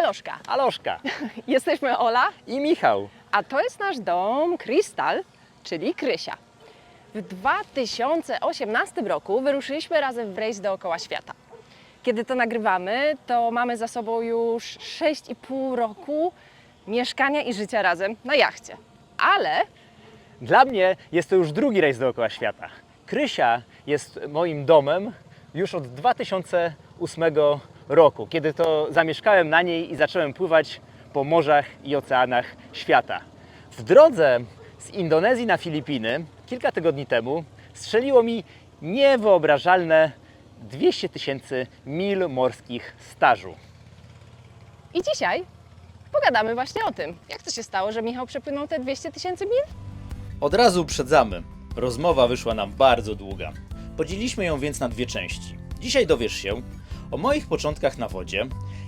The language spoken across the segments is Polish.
Aloszka. Aloszka Jesteśmy Ola, i Michał. a to jest nasz dom Krystal, czyli Krysia. W 2018 roku wyruszyliśmy razem w rejs dookoła świata. Kiedy to nagrywamy, to mamy za sobą już 6,5 roku mieszkania i życia razem na jachcie. Ale Dla mnie jest to już drugi rejs dookoła świata. Krysia jest moim domem już od 2008 roku, kiedy to zamieszkałem na niej i zacząłem pływać po morzach i oceanach świata. W drodze z Indonezji na Filipiny kilka tygodni temu strzeliło mi niewyobrażalne 200 000 mil morskich stażu. i dzisiaj pogadamy właśnie o tym, jak to się stało, że Michał przepłynął te 200 000 mil? Od razu uprzedzamy. Rozmowa wyszła nam bardzo długa. Podzieliliśmy ją więc na dwie części. Dzisiaj dowiesz się o moich początkach na wodzie,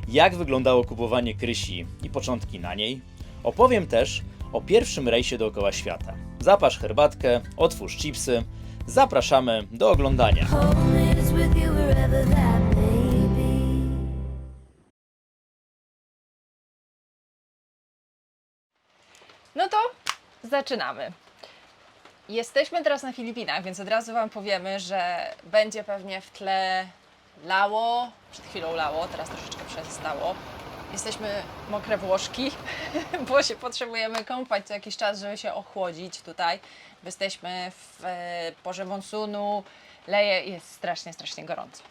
jak wyglądało kupowanie Krysi i początki na niej. Opowiem też o pierwszym rejsie dookoła świata. Zaparz herbatkę, otwórz chipsy. Zapraszamy do oglądania. Home is with you wherever that may be. No to zaczynamy. Jesteśmy teraz na Filipinach, więc od razu Wam powiemy, że będzie pewnie w tle lało. Przed chwilą lało, teraz troszeczkę przestało. Jesteśmy mokre włoszki, bo się potrzebujemy kąpać co jakiś czas, żeby się ochłodzić tutaj. Bo jesteśmy w porze monsunu, leje i jest strasznie, strasznie gorąco.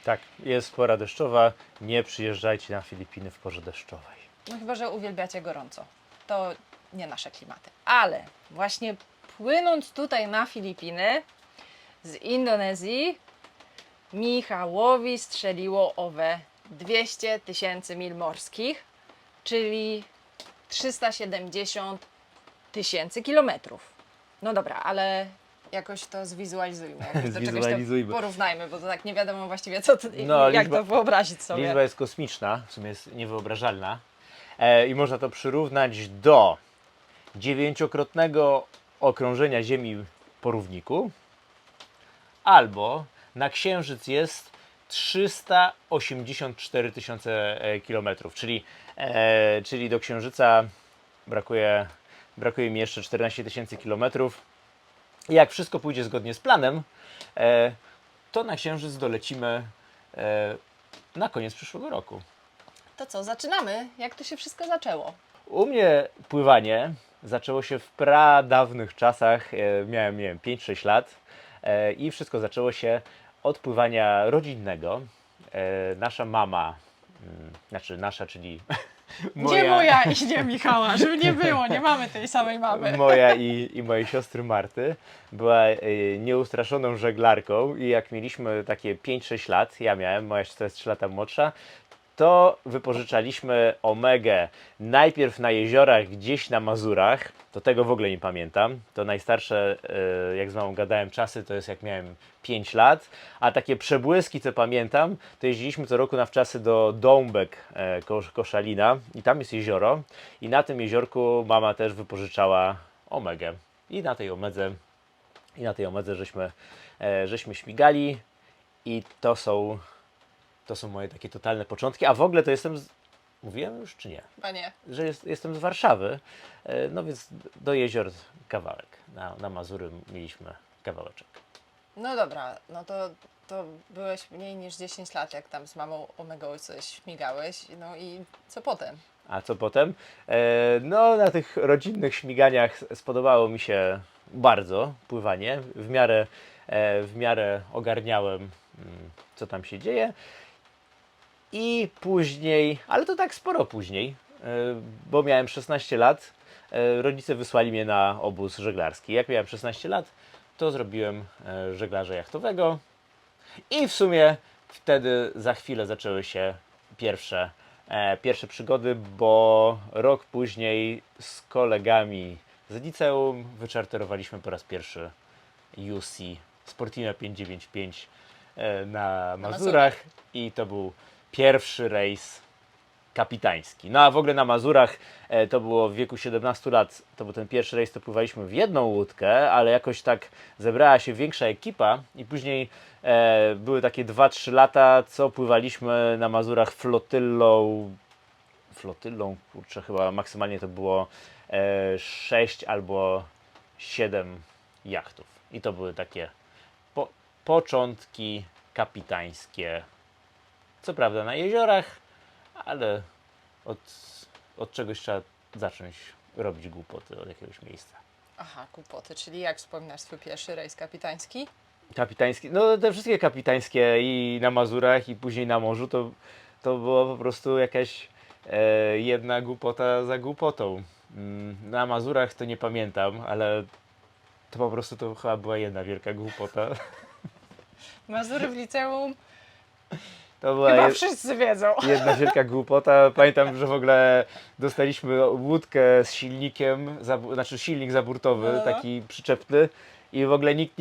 Tak, jest pora deszczowa. Nie przyjeżdżajcie na Filipiny w porze deszczowej. No chyba, że uwielbiacie gorąco. To nie nasze klimaty. Ale właśnie płynąc tutaj na Filipiny z Indonezji, Michałowi strzeliło owe 200 000 mil morskich, czyli 370 000 kilometrów. No dobra, ale jakoś to zwizualizujmy. Jakoś do czegoś to Zwizualizujmy. porównajmy, bo to tak nie wiadomo właściwie co to, No, jak liczba- to wyobrazić sobie. Liczba jest kosmiczna, w sumie jest niewyobrażalna i można to przyrównać do 9-krotnego okrążenia Ziemi po równiku albo na Księżyc jest 384 000 kilometrów, czyli do Księżyca brakuje mi jeszcze 14 000 kilometrów. I jak wszystko pójdzie zgodnie z planem, to na Księżyc dolecimy na koniec przyszłego roku. To co, zaczynamy? Jak to się wszystko zaczęło? U mnie pływanie zaczęło się w pradawnych czasach, miałem, nie wiem, 5-6 lat i wszystko zaczęło się od pływania rodzinnego. Nasza mama, czyli Gdzie moja i nie Michała, żeby nie było, nie mamy tej samej mamy. moja i mojej siostry Marty była nieustraszoną żeglarką i jak mieliśmy takie 5-6 lat, ja miałem, moja siostra jest 3 lata młodsza, to wypożyczaliśmy Omegę najpierw na jeziorach gdzieś na Mazurach, to tego w ogóle nie pamiętam, to najstarsze, jak z mamą gadałem, czasy to jest jak miałem 5 lat, a takie przebłyski, co pamiętam, to jeździliśmy co roku na wczasy do Dąbek Koszalina i tam jest jezioro i na tym jeziorku mama też wypożyczała Omegę i na tej Omedze żeśmy śmigali i to są moje takie totalne początki, a w ogóle to mówiłem już czy nie? Chyba nie. Że jestem z Warszawy, no więc do jezior kawałek. Na Mazury mieliśmy kawałeczek. No dobra, no to byłeś mniej niż 10 lat, jak tam z mamą Omegą coś śmigałeś, no i co potem? A co potem? No na tych rodzinnych śmiganiach spodobało mi się bardzo pływanie. W miarę ogarniałem, co tam się dzieje. I później, ale to tak sporo później, bo miałem 16 lat, rodzice wysłali mnie na obóz żeglarski. Jak miałem 16 lat, to zrobiłem żeglarza jachtowego i w sumie wtedy za chwilę zaczęły się pierwsze przygody, bo rok później z kolegami z liceum wyczarterowaliśmy po raz pierwszy UC Sportima 595 na Mazurach i to był pierwszy rejs kapitański. No a w ogóle na Mazurach to było w wieku 17 lat, to był ten pierwszy rejs, to pływaliśmy w jedną łódkę, ale jakoś tak zebrała się większa ekipa i później były takie 2-3 lata, co pływaliśmy na Mazurach flotyllą flotylą, kurczę, chyba maksymalnie to było 6 albo 7 jachtów. I to były takie początki kapitańskie. Co prawda na jeziorach, ale od czegoś trzeba zacząć robić głupoty, od jakiegoś miejsca. Aha, kłopoty, czyli jak wspominasz swój pierwszy rejs kapitański? Kapitański, no te wszystkie kapitańskie i na Mazurach i później na morzu to było po prostu jakaś jedna głupota za głupotą. Na Mazurach to nie pamiętam, ale to po prostu to chyba była jedna wielka głupota. Mazury w liceum To była chyba wszyscy wiedzą. jedna wielka głupota. Pamiętam, że w ogóle dostaliśmy łódkę z silnikiem, znaczy silnik zaburtowy, No. taki przyczepny. I w ogóle nikt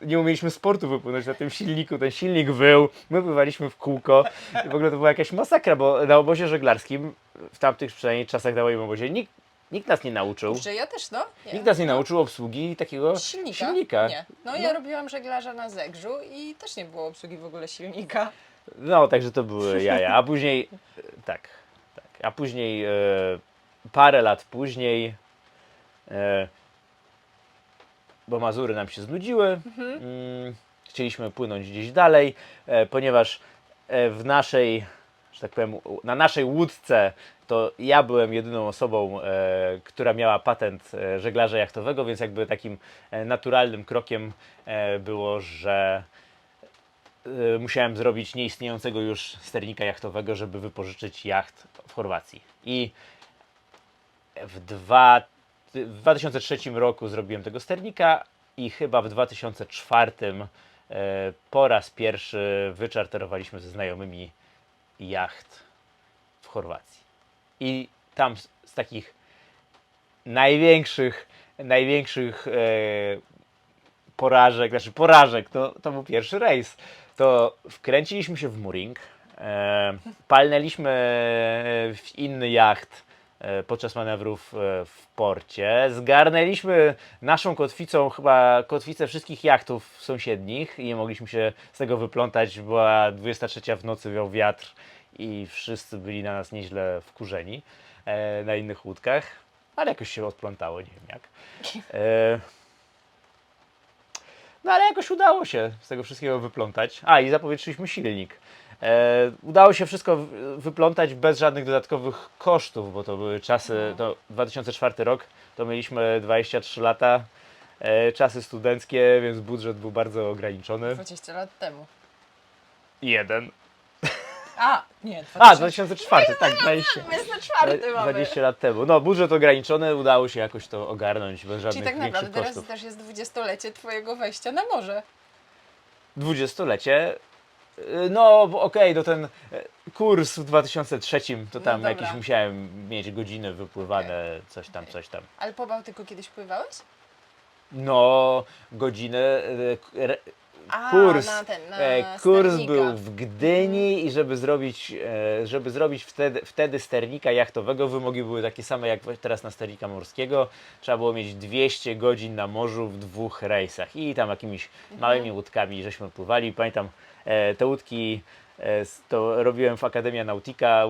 nie umieliśmy z portu wypłynąć na tym silniku. Ten silnik wył, my pływaliśmy w kółko. I w ogóle to była jakaś masakra, bo na obozie żeglarskim, w tamtych przynajmniej czasach na moim obozie, nikt nas nie nauczył. Że ja też, no? Nie. Nikt nas nie nauczył obsługi takiego silnika. Nie. No ja robiłam żeglarza na Zegrzu i też nie było obsługi w ogóle silnika. No, także to były jaja. A później, tak. A później, parę lat później, bo Mazury nam się znudziły, chcieliśmy płynąć gdzieś dalej, ponieważ w naszej, że tak powiem, na naszej łódce to ja byłem jedyną osobą, która miała patent żeglarza jachtowego, więc jakby takim naturalnym krokiem było, że musiałem zrobić nieistniejącego już sternika jachtowego, żeby wypożyczyć jacht w Chorwacji. I w 2003 roku zrobiłem tego sternika i chyba w 2004 po raz pierwszy wyczarterowaliśmy ze znajomymi jacht w Chorwacji. I tam z takich największych porażek, to był pierwszy rejs. To wkręciliśmy się w mooring, palnęliśmy w inny jacht podczas manewrów w porcie, zgarnęliśmy naszą kotwicą chyba kotwicę wszystkich jachtów sąsiednich i nie mogliśmy się z tego wyplątać. Była 23 w nocy, wiał wiatr i wszyscy byli na nas nieźle wkurzeni na innych łódkach, ale jakoś się odplątało, nie wiem jak. No ale jakoś udało się z tego wszystkiego wyplątać. A i zapowietrzyliśmy silnik. Udało się wszystko wyplątać bez żadnych dodatkowych kosztów, bo to były czasy, to 2004 rok, to mieliśmy 23 lata, czasy studenckie, więc budżet był bardzo ograniczony. 20 lat temu. Jeden. A, nie, 2004, tak, 20. 24 mamy. 20 lat temu. No, budżet ograniczony, udało się jakoś to ogarnąć bez żadnych Czyli tak większych naprawdę teraz kosztów. też jest 20-lecie twojego wejścia na morze. 20-lecie. No okej, to ten kurs w 2003 to tam No jakieś dobra. musiałem mieć godziny wypływane, coś tam. Ale po Bałtyku kiedyś pływałeś? No, godziny, A, kurs, na kurs sternika. był w Gdyni i żeby zrobić wtedy sternika jachtowego, wymogi były takie same jak teraz na sternika morskiego. Trzeba było mieć 200 godzin na morzu w 2 rejsach i tam jakimiś małymi łódkami żeśmy pływali. Pamiętam te łódki, to robiłem w Akademia Nautica,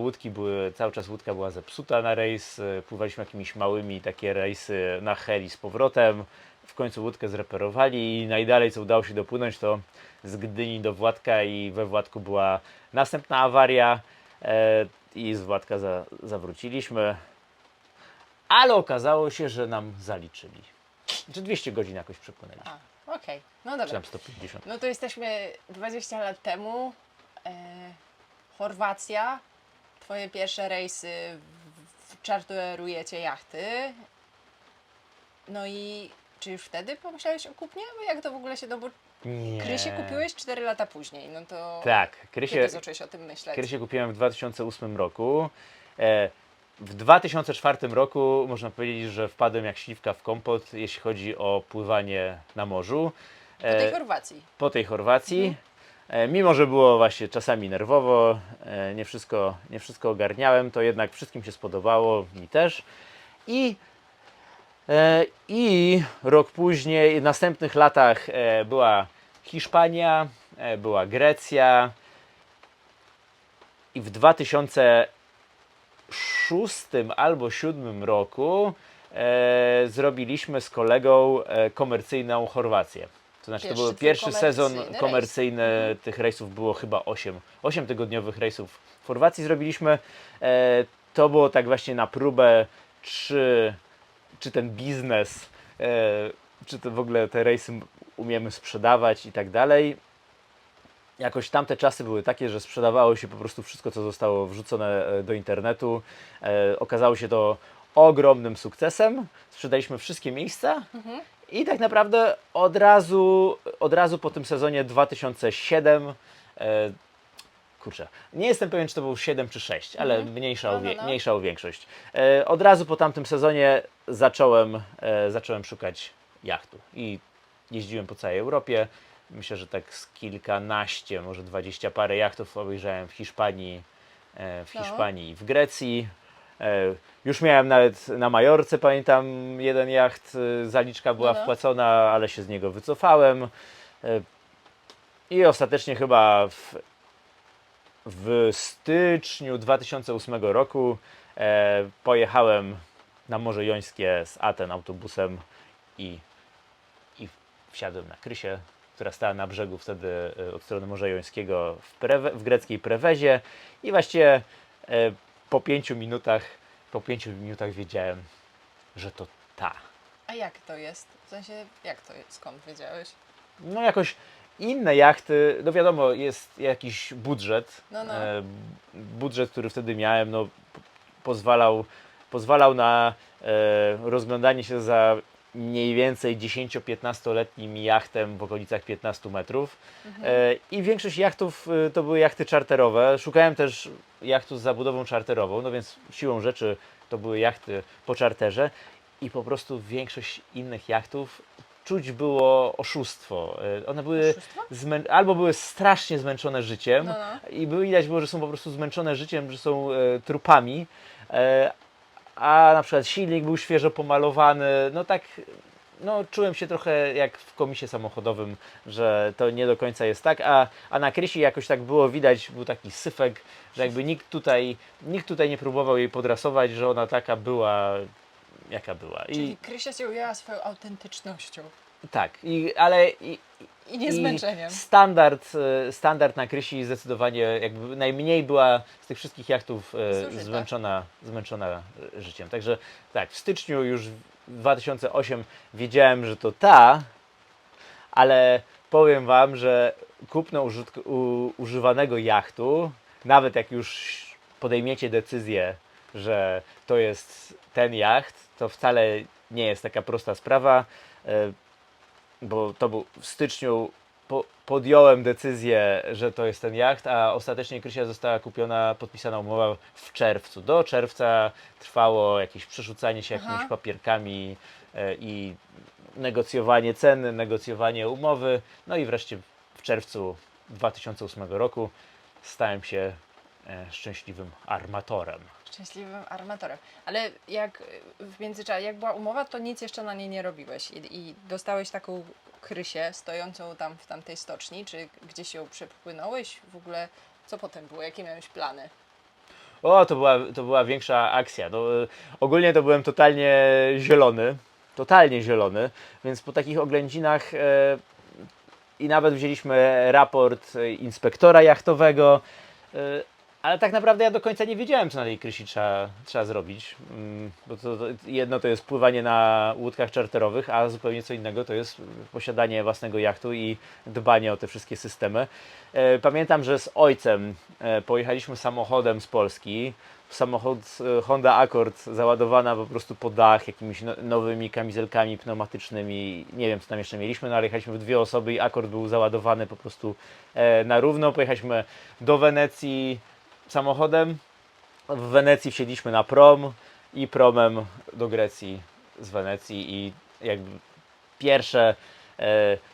cały czas łódka była zepsuta na rejs, pływaliśmy jakimiś małymi takie rejsy na heli z powrotem. W końcu łódkę zreperowali i najdalej co udało się dopłynąć to z Gdyni do Władka i we Władku była następna awaria i z Władka zawróciliśmy, ale okazało się, że nam zaliczyli. Że 200 godzin jakoś przepłynęliśmy, A, okej, no czy dobra. tam 150. No to jesteśmy 20 lat temu. Chorwacja. Twoje pierwsze rejsy, czarterujecie jachty. No i czy już wtedy pomyślałeś o kupnie? Bo jak to w ogóle się... No bo Nie. Krysię kupiłeś 4 lata później, no to Tak, kiedy zacząłeś o tym myśleć? Krysię kupiłem w 2008 roku. W 2004 roku można powiedzieć, że wpadłem jak śliwka w kompot, jeśli chodzi o pływanie na morzu. Po tej Chorwacji. Po tej Chorwacji. Mimo że było właśnie czasami nerwowo, nie wszystko ogarniałem, to jednak wszystkim się spodobało, mi też. I rok później, w następnych latach była Hiszpania, była Grecja i w 2011 2006 albo 2007 roku zrobiliśmy z kolegą komercyjną Chorwację. To znaczy, to Pierwszy był twój pierwszy sezon komercyjny rejs. komercyjny, tych rejsów było chyba 8 tygodniowych rejsów w Chorwacji zrobiliśmy. To było tak właśnie na próbę, czy ten biznes, czy to w ogóle te rejsy umiemy sprzedawać i tak dalej. Jakoś tamte czasy były takie, że sprzedawało się po prostu wszystko, co zostało wrzucone do internetu. Okazało się to ogromnym sukcesem. Sprzedaliśmy wszystkie miejsca i tak naprawdę od razu po tym sezonie 2007, kurczę, nie jestem pewien, czy to był 7 czy 6, ale mniejsza o większość. Od razu po tamtym sezonie zacząłem szukać jachtu i jeździłem po całej Europie. Myślę, że tak z kilkanaście, może 20 parę jachtów obejrzałem w Hiszpanii, i w Grecji. Już miałem nawet na Majorce, pamiętam, jeden jacht, zaliczka była wpłacona, ale się z niego wycofałem. I ostatecznie chyba w styczniu 2008 roku pojechałem na Morze Jońskie z Aten autobusem i wsiadłem na Krysię, która stała na brzegu wtedy od strony Morza Jońskiego w greckiej Prewezie i właściwie po 5 minutach wiedziałem, że to ta. A jak to jest? W sensie, jak to jest? Skąd wiedziałeś? No jakoś inne jachty, no wiadomo, jest jakiś budżet. Budżet, który wtedy miałem, no pozwalał na rozglądanie się za mniej więcej 10-15-letnim jachtem w okolicach 15 metrów. I większość jachtów to były jachty czarterowe. Szukałem też jachtu z zabudową czarterową, no więc siłą rzeczy to były jachty po czarterze i po prostu większość innych jachtów czuć było oszustwo. One były albo były strasznie zmęczone życiem i widać było, że są po prostu zmęczone życiem, że są trupami, a na przykład silnik był świeżo pomalowany, no tak, no czułem się trochę jak w komisie samochodowym, że to nie do końca jest tak, a na Krysi jakoś tak było widać, był taki syfek, że jakby nikt tutaj nie próbował jej podrasować, że ona taka była, jaka była. Czyli Krysia się ujęła swoją autentycznością Tak, i i niezmęczeniem. Standard na Krysi zdecydowanie jakby najmniej była z tych wszystkich jachtów zmęczona życiem. Także tak, w styczniu już 2008 wiedziałem, że to ta, ale powiem Wam, że kupno używanego jachtu, nawet jak już podejmiecie decyzję, że to jest ten jacht, to wcale nie jest taka prosta sprawa, bo to był w styczniu, podjąłem decyzję, że to jest ten jacht, a ostatecznie Krysia została kupiona, podpisana umowa w czerwcu. Do czerwca trwało jakieś przerzucanie się jakimiś papierkami i negocjowanie ceny, negocjowanie umowy. No i wreszcie w czerwcu 2008 roku stałem się szczęśliwym armatorem. Szczęśliwym armatorem. Ale jak w międzyczasie, jak była umowa, to nic jeszcze na niej nie robiłeś i dostałeś taką Krysię stojącą tam w tamtej stoczni, czy gdzieś ją przepłynąłeś? W ogóle co potem było? Jakie miałeś plany? O, to była większa akcja. No, ogólnie to byłem totalnie zielony, więc po takich oględzinach i nawet wzięliśmy raport inspektora jachtowego, ale tak naprawdę ja do końca nie wiedziałem, co na tej Krysi trzeba zrobić, bo jedno to jest pływanie na łódkach czarterowych, a zupełnie co innego to jest posiadanie własnego jachtu i dbanie o te wszystkie systemy. Pamiętam, że z ojcem pojechaliśmy samochodem z Polski, samochód Honda Accord załadowana po prostu po dach jakimiś nowymi kamizelkami pneumatycznymi, nie wiem co tam jeszcze mieliśmy, no ale jechaliśmy w 2 osoby i Accord był załadowany po prostu na równo. Pojechaliśmy do Wenecji samochodem, w Wenecji wsiedliśmy na prom i promem do Grecji z Wenecji i jakby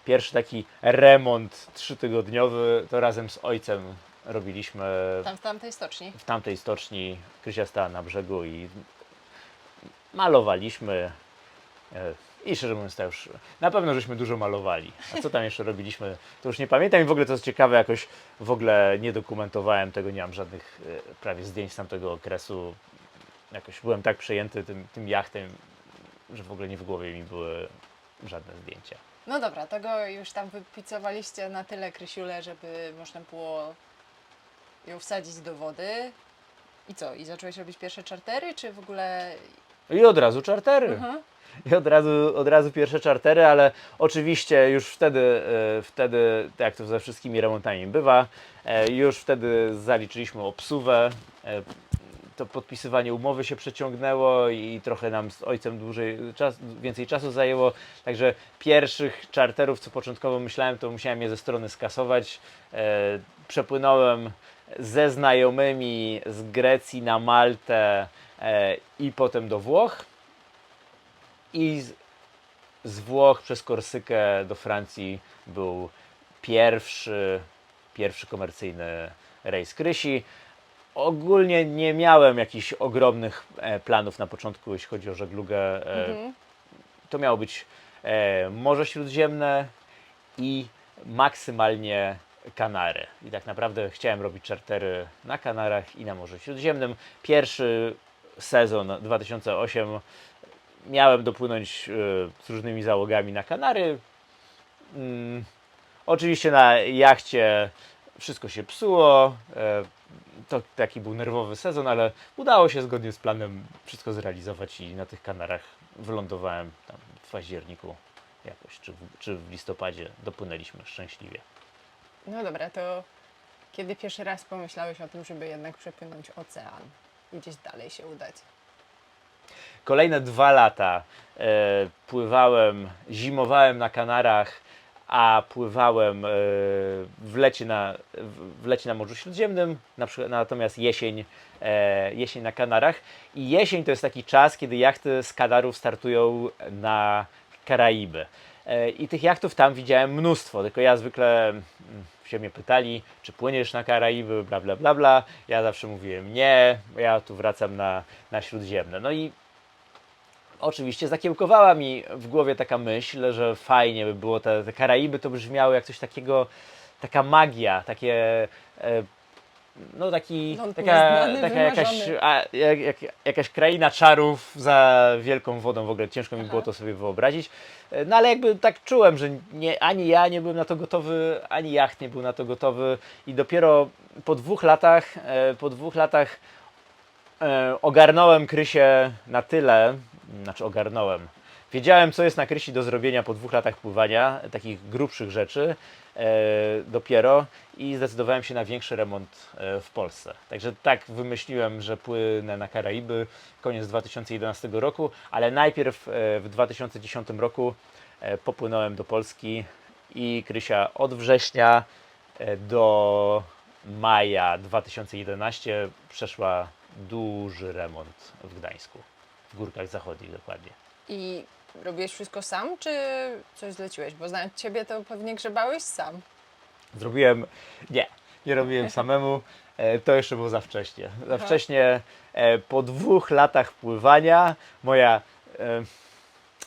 pierwszy taki remont 3-tygodniowy to razem z ojcem robiliśmy Tam w tamtej stoczni? w tamtej stoczni. Krysia stała na brzegu i malowaliśmy i szczerze mówiąc to już na pewno żeśmy dużo malowali. A co tam jeszcze robiliśmy, to już nie pamiętam i w ogóle to jest ciekawe, jakoś w ogóle nie dokumentowałem tego, nie mam żadnych prawie zdjęć z tamtego okresu. jakoś byłem tak przejęty tym jachtem, że w ogóle nie w głowie mi były żadne zdjęcia. No dobra, tego już tam wypicowaliście na tyle Krysiule, żeby można było ją wsadzić do wody. I co? I zacząłeś robić pierwsze czartery, czy w ogóle... I od razu czartery. Aha. I od razu pierwsze czartery, ale oczywiście już wtedy, tak jak to ze wszystkimi remontami bywa, już wtedy zaliczyliśmy obsuwę. To podpisywanie umowy się przeciągnęło i trochę nam z ojcem więcej czasu zajęło. Także pierwszych czarterów, co początkowo myślałem, to musiałem je ze strony skasować. Przepłynąłem ze znajomymi z Grecji na Maltę i potem do Włoch. I z Włoch przez Korsykę do Francji był pierwszy komercyjny rejs Krysi. Ogólnie nie miałem jakichś ogromnych planów na początku, jeśli chodzi o żeglugę. To miało być Morze Śródziemne i maksymalnie Kanary. I tak naprawdę chciałem robić czartery na Kanarach i na Morzu Śródziemnym. Pierwszy sezon 2008 miałem dopłynąć z różnymi załogami na Kanary. Oczywiście na jachcie wszystko się psuło. To taki był nerwowy sezon, ale udało się zgodnie z planem wszystko zrealizować i na tych Kanarach wylądowałem tam w październiku jakoś, czy w listopadzie dopłynęliśmy szczęśliwie. No dobra, to kiedy pierwszy raz pomyślałeś o tym, żeby jednak przepłynąć ocean i gdzieś dalej się udać? Kolejne 2 lata zimowałem na Kanarach, a pływałem w lecie na Morzu Śródziemnym, natomiast jesień na Kanarach. I jesień to jest taki czas, kiedy jachty z Kanarów startują na Karaiby. I tych jachtów tam widziałem mnóstwo, tylko ja zwykle się mnie pytali, czy płyniesz na Karaiby, bla bla bla bla. Ja zawsze mówiłem nie, ja tu wracam na Śródziemne. No i oczywiście zakiełkowała mi w głowie taka myśl, że fajnie by było, te Karaiby to brzmiały jak coś takiego, taka magia, takie, no taki, Ląd taka nieznany, jakaś kraina czarów za wielką wodą, w ogóle ciężko mi Aha. było to sobie wyobrazić. No ale jakby tak czułem, że ani ja nie byłem na to gotowy, ani jacht nie był na to gotowy i dopiero po 2 latach ogarnąłem Krysię na tyle, ogarnąłem. Wiedziałem, co jest na Krysi do zrobienia po 2 latach pływania, takich grubszych rzeczy dopiero i zdecydowałem się na większy remont w Polsce. Także tak wymyśliłem, że płynę na Karaiby koniec 2011 roku, ale najpierw w 2010 roku popłynąłem do Polski i Krysia od września do maja 2011 przeszła duży remont w Gdańsku, w Górkach Zachodnich dokładnie. I robiłeś wszystko sam, czy coś zleciłeś? Bo znając Ciebie, to pewnie grzebałeś sam. Nie robiłem samemu, to jeszcze było za wcześnie. Za wcześnie, po 2 latach pływania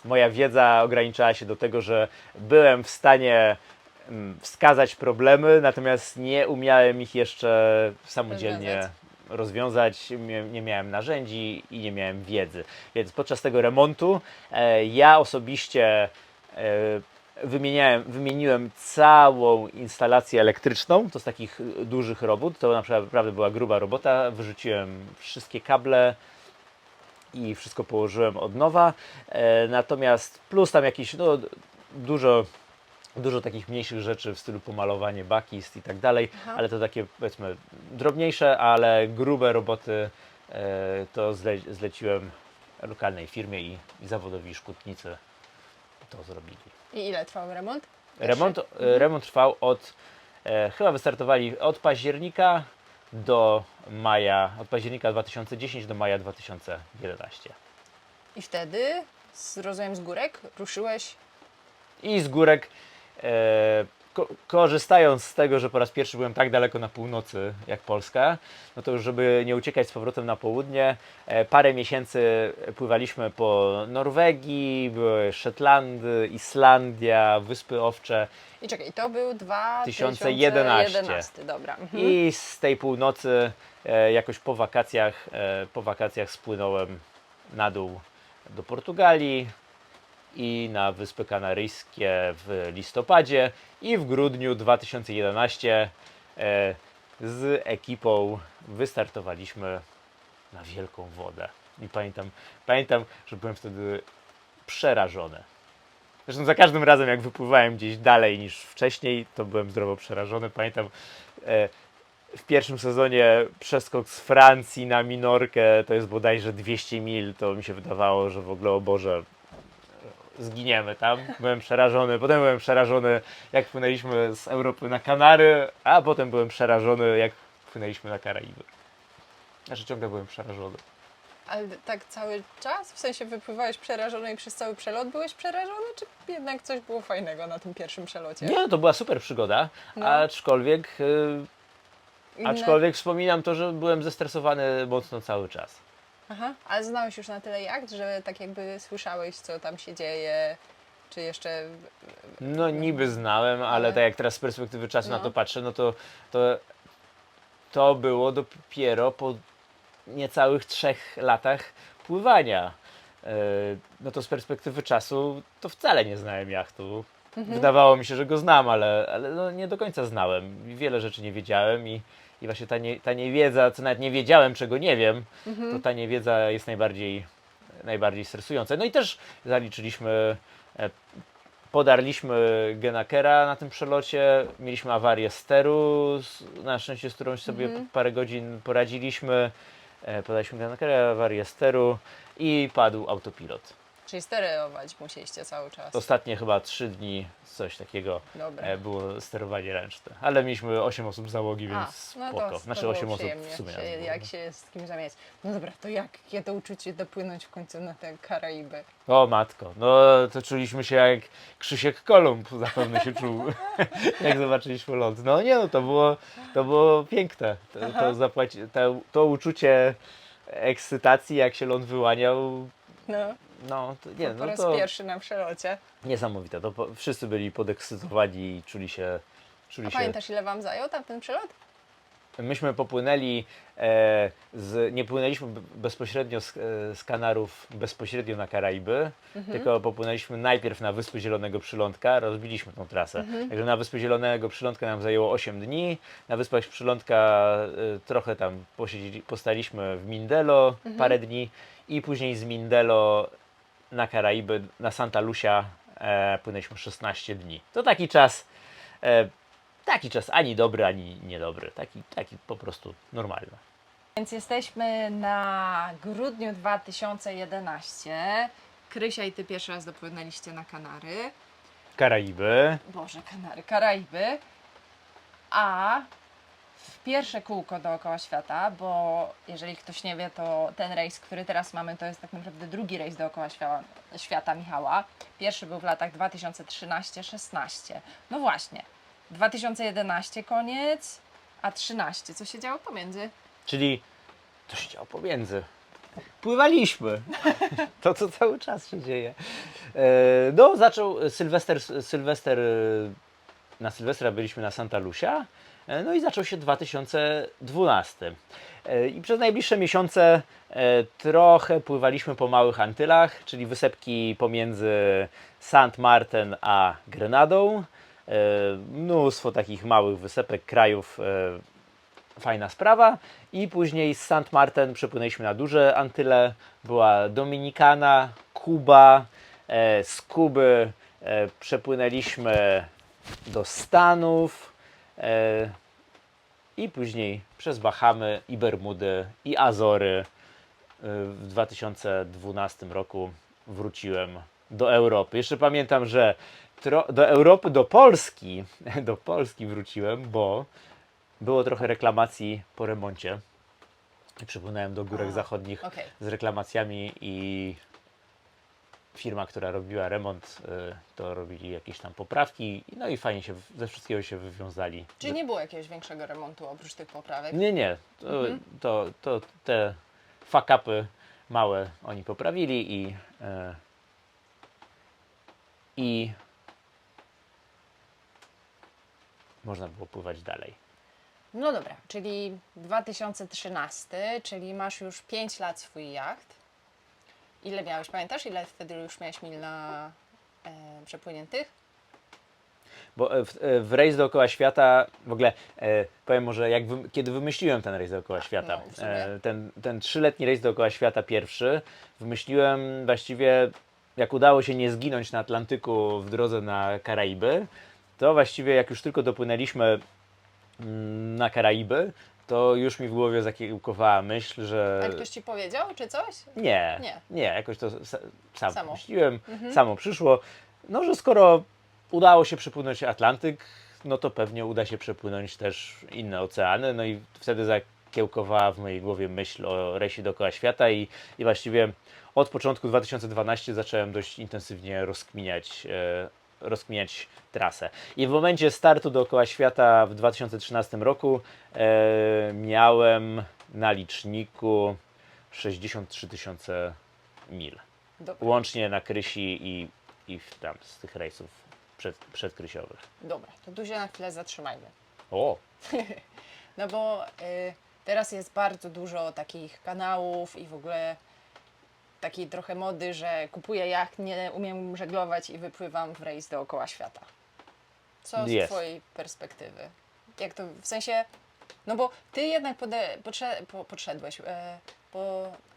moja wiedza ograniczała się do tego, że byłem w stanie wskazać problemy, natomiast nie umiałem ich jeszcze samodzielnie rozwiązać, nie miałem narzędzi i nie miałem wiedzy. Więc podczas tego remontu ja osobiście wymieniłem całą instalację elektryczną, to z takich dużych robót, to naprawdę była gruba robota, wyrzuciłem wszystkie kable i wszystko położyłem od nowa, natomiast plus tam jakieś dużo takich mniejszych rzeczy w stylu pomalowanie bakist i tak dalej, ale to takie powiedzmy drobniejsze, ale grube roboty to zleciłem lokalnej firmie i zawodowi szkutnicy to zrobili. I ile trwał remont? Remont trwał chyba wystartowali od października do maja, od października 2010 do maja 2011. I wtedy, rozumiem, z górek ruszyłeś. I z górek korzystając z tego, że po raz pierwszy byłem tak daleko na północy jak Polska, no to już żeby nie uciekać z powrotem na południe, parę miesięcy pływaliśmy po Norwegii, były Szetlandy, Islandia, Wyspy Owcze I czekaj, to był 2011. 2011, dobra. Mhm. i z tej północy jakoś po wakacjach spłynąłem na dół do Portugalii i na Wyspy Kanaryjskie w listopadzie i w grudniu 2011 z ekipą wystartowaliśmy na wielką wodę. I pamiętam, że byłem wtedy przerażony. Zresztą za każdym razem, jak wypływałem gdzieś dalej niż wcześniej, to byłem zdrowo przerażony. Pamiętam w pierwszym sezonie przeskok z Francji na Minorkę, to jest bodajże 200 mil, to mi się wydawało, że w ogóle, o Boże, zginiemy tam. Byłem przerażony. Potem byłem przerażony, jak płynęliśmy z Europy na Kanary, a potem byłem przerażony, jak płynęliśmy na Karaiby. Znaczy ciągle byłem przerażony. Ale tak cały czas? W sensie wypływałeś przerażony i przez cały przelot byłeś przerażony, czy jednak coś było fajnego na tym pierwszym przelocie? Nie, to była super przygoda, No. aczkolwiek Inne- wspominam to, że byłem zestresowany mocno cały czas. Aha, ale znałeś już na tyle jacht, że tak jakby słyszałeś, co tam się dzieje, czy jeszcze... No niby znałem, ale tak jak teraz z perspektywy czasu na No. to patrzę, no to było dopiero po niecałych 3 latach pływania. No to z perspektywy czasu to wcale nie znałem jachtu. Wydawało mi się, że go znam, ale no nie do końca znałem. Wiele rzeczy nie wiedziałem i właśnie ta niewiedza, co nawet nie wiedziałem, czego nie wiem, to ta niewiedza jest najbardziej stresująca. No i też zaliczyliśmy, podarliśmy Genakera na tym przelocie, mieliśmy awarię steru, na szczęście z którąś sobie parę godzin poradziliśmy. Podaliśmy Genakera, awarię steru i padł autopilot. Czyli sterować musieliście cały czas. Ostatnie chyba 3 dni coś takiego Dobra. było sterowanie ręczne. Ale mieliśmy 8 osób załogi, więc no spoko. to Znaczy było 8 osób przyjemnie, w sumie. nas było. jak się z kimś zamieniać. No dobra, to jakie to uczucie dopłynąć w końcu na te Karaiby? O matko, no to czuliśmy się jak Krzysiek Kolumb zapewne się czuł, jak zobaczyliśmy ląd. No nie no, to było piękne. To uczucie ekscytacji, jak się ląd wyłaniał, No, no to nie, po no raz to pierwszy na przelocie. niesamowite. Wszyscy byli podekscytowani i czuli A się. pamiętasz, ile wam zajął tam ten przelot? Myśmy popłynęli, nie płynęliśmy bezpośrednio z Kanarów bezpośrednio na Karaiby, tylko popłynęliśmy najpierw na Wyspy Zielonego Przylądka, rozbiliśmy tą trasę. Także na Wyspy Zielonego Przylądka nam zajęło 8 dni, na Wyspach Przylądka trochę tam postaliśmy w Mindelo parę dni i później z Mindelo na Karaiby, na Santa Lucia płynęliśmy 16 dni. To taki czas ani dobry, ani niedobry. Taki po prostu normalny. Więc jesteśmy na grudniu 2011. Krysia i ty pierwszy raz dopłynęliście na Kanary. Karaiby. Boże, Karaiby. A w pierwsze kółko dookoła świata, bo jeżeli ktoś nie wie, to ten rejs, który teraz mamy, to jest tak naprawdę drugi rejs dookoła świata Michała. Pierwszy był w latach 2013-16. No właśnie, 2011 koniec, a 13. Co się działo pomiędzy? Czyli to się działo pomiędzy. Pływaliśmy. To, co cały czas się dzieje. No, zaczął Sylwester. Na Sylwestra byliśmy na Santa Lucia. No i zaczął się 2012. I przez najbliższe miesiące trochę pływaliśmy po małych Antylach, czyli wysepki pomiędzy Saint Martin a Grenadą. Mnóstwo takich małych wysepek, krajów, fajna sprawa. I później z Saint Martin przepłynęliśmy na duże Antyle. Była Dominikana, Kuba. Z Kuby przepłynęliśmy do Stanów i później przez Bahamy i Bermudy i Azory. W 2012 roku wróciłem do Europy. Jeszcze pamiętam, że do Europy, do Polski wróciłem, bo było trochę reklamacji po remoncie. Przypłynąłem do Górek Zachodnich okej. z reklamacjami i firma, która robiła remont, to robili jakieś tam poprawki, no i fajnie się ze wszystkiego się wywiązali. Czyli nie było jakiegoś większego remontu oprócz tych poprawek? Nie. To te fuck-upy małe oni poprawili i można było pływać dalej. No dobra, czyli 2013, czyli masz już 5 lat swój jacht. Ile miałeś, pamiętasz? Ile wtedy już miałeś mil na przepłyniętych? Bo w rejs dookoła świata, w ogóle powiem może, kiedy wymyśliłem ten rejs dookoła świata, no, w sumie. ten 3-letni rejs dookoła świata pierwszy, wymyśliłem właściwie, jak udało się nie zginąć na Atlantyku w drodze na Karaiby, to właściwie jak już tylko dopłynęliśmy na Karaiby, to już mi w głowie zakiełkowała myśl, że... Ale ktoś Ci powiedział, czy coś? Nie, jakoś to sam Samo. myśliłem, samo przyszło. No, że skoro udało się przepłynąć Atlantyk, no to pewnie uda się przepłynąć też inne oceany. No i wtedy zakiełkowała w mojej głowie myśl o rejsie dookoła świata i właściwie od początku 2012 zacząłem dość intensywnie rozkminiać trasę. I w momencie startu dookoła świata w 2013 roku miałem na liczniku 63 000 mil. Dobra, Łącznie na Krysi i tam z tych rejsów przedkrysiowych. dobra, to tu się na chwilę zatrzymajmy. O! No bo teraz jest bardzo dużo takich kanałów i w ogóle takiej trochę mody, że kupuję jacht, nie umiem żeglować i wypływam w rejs dookoła świata. Co z Jest. Twojej perspektywy? Jak to, w sensie, no bo Ty jednak podszedłeś,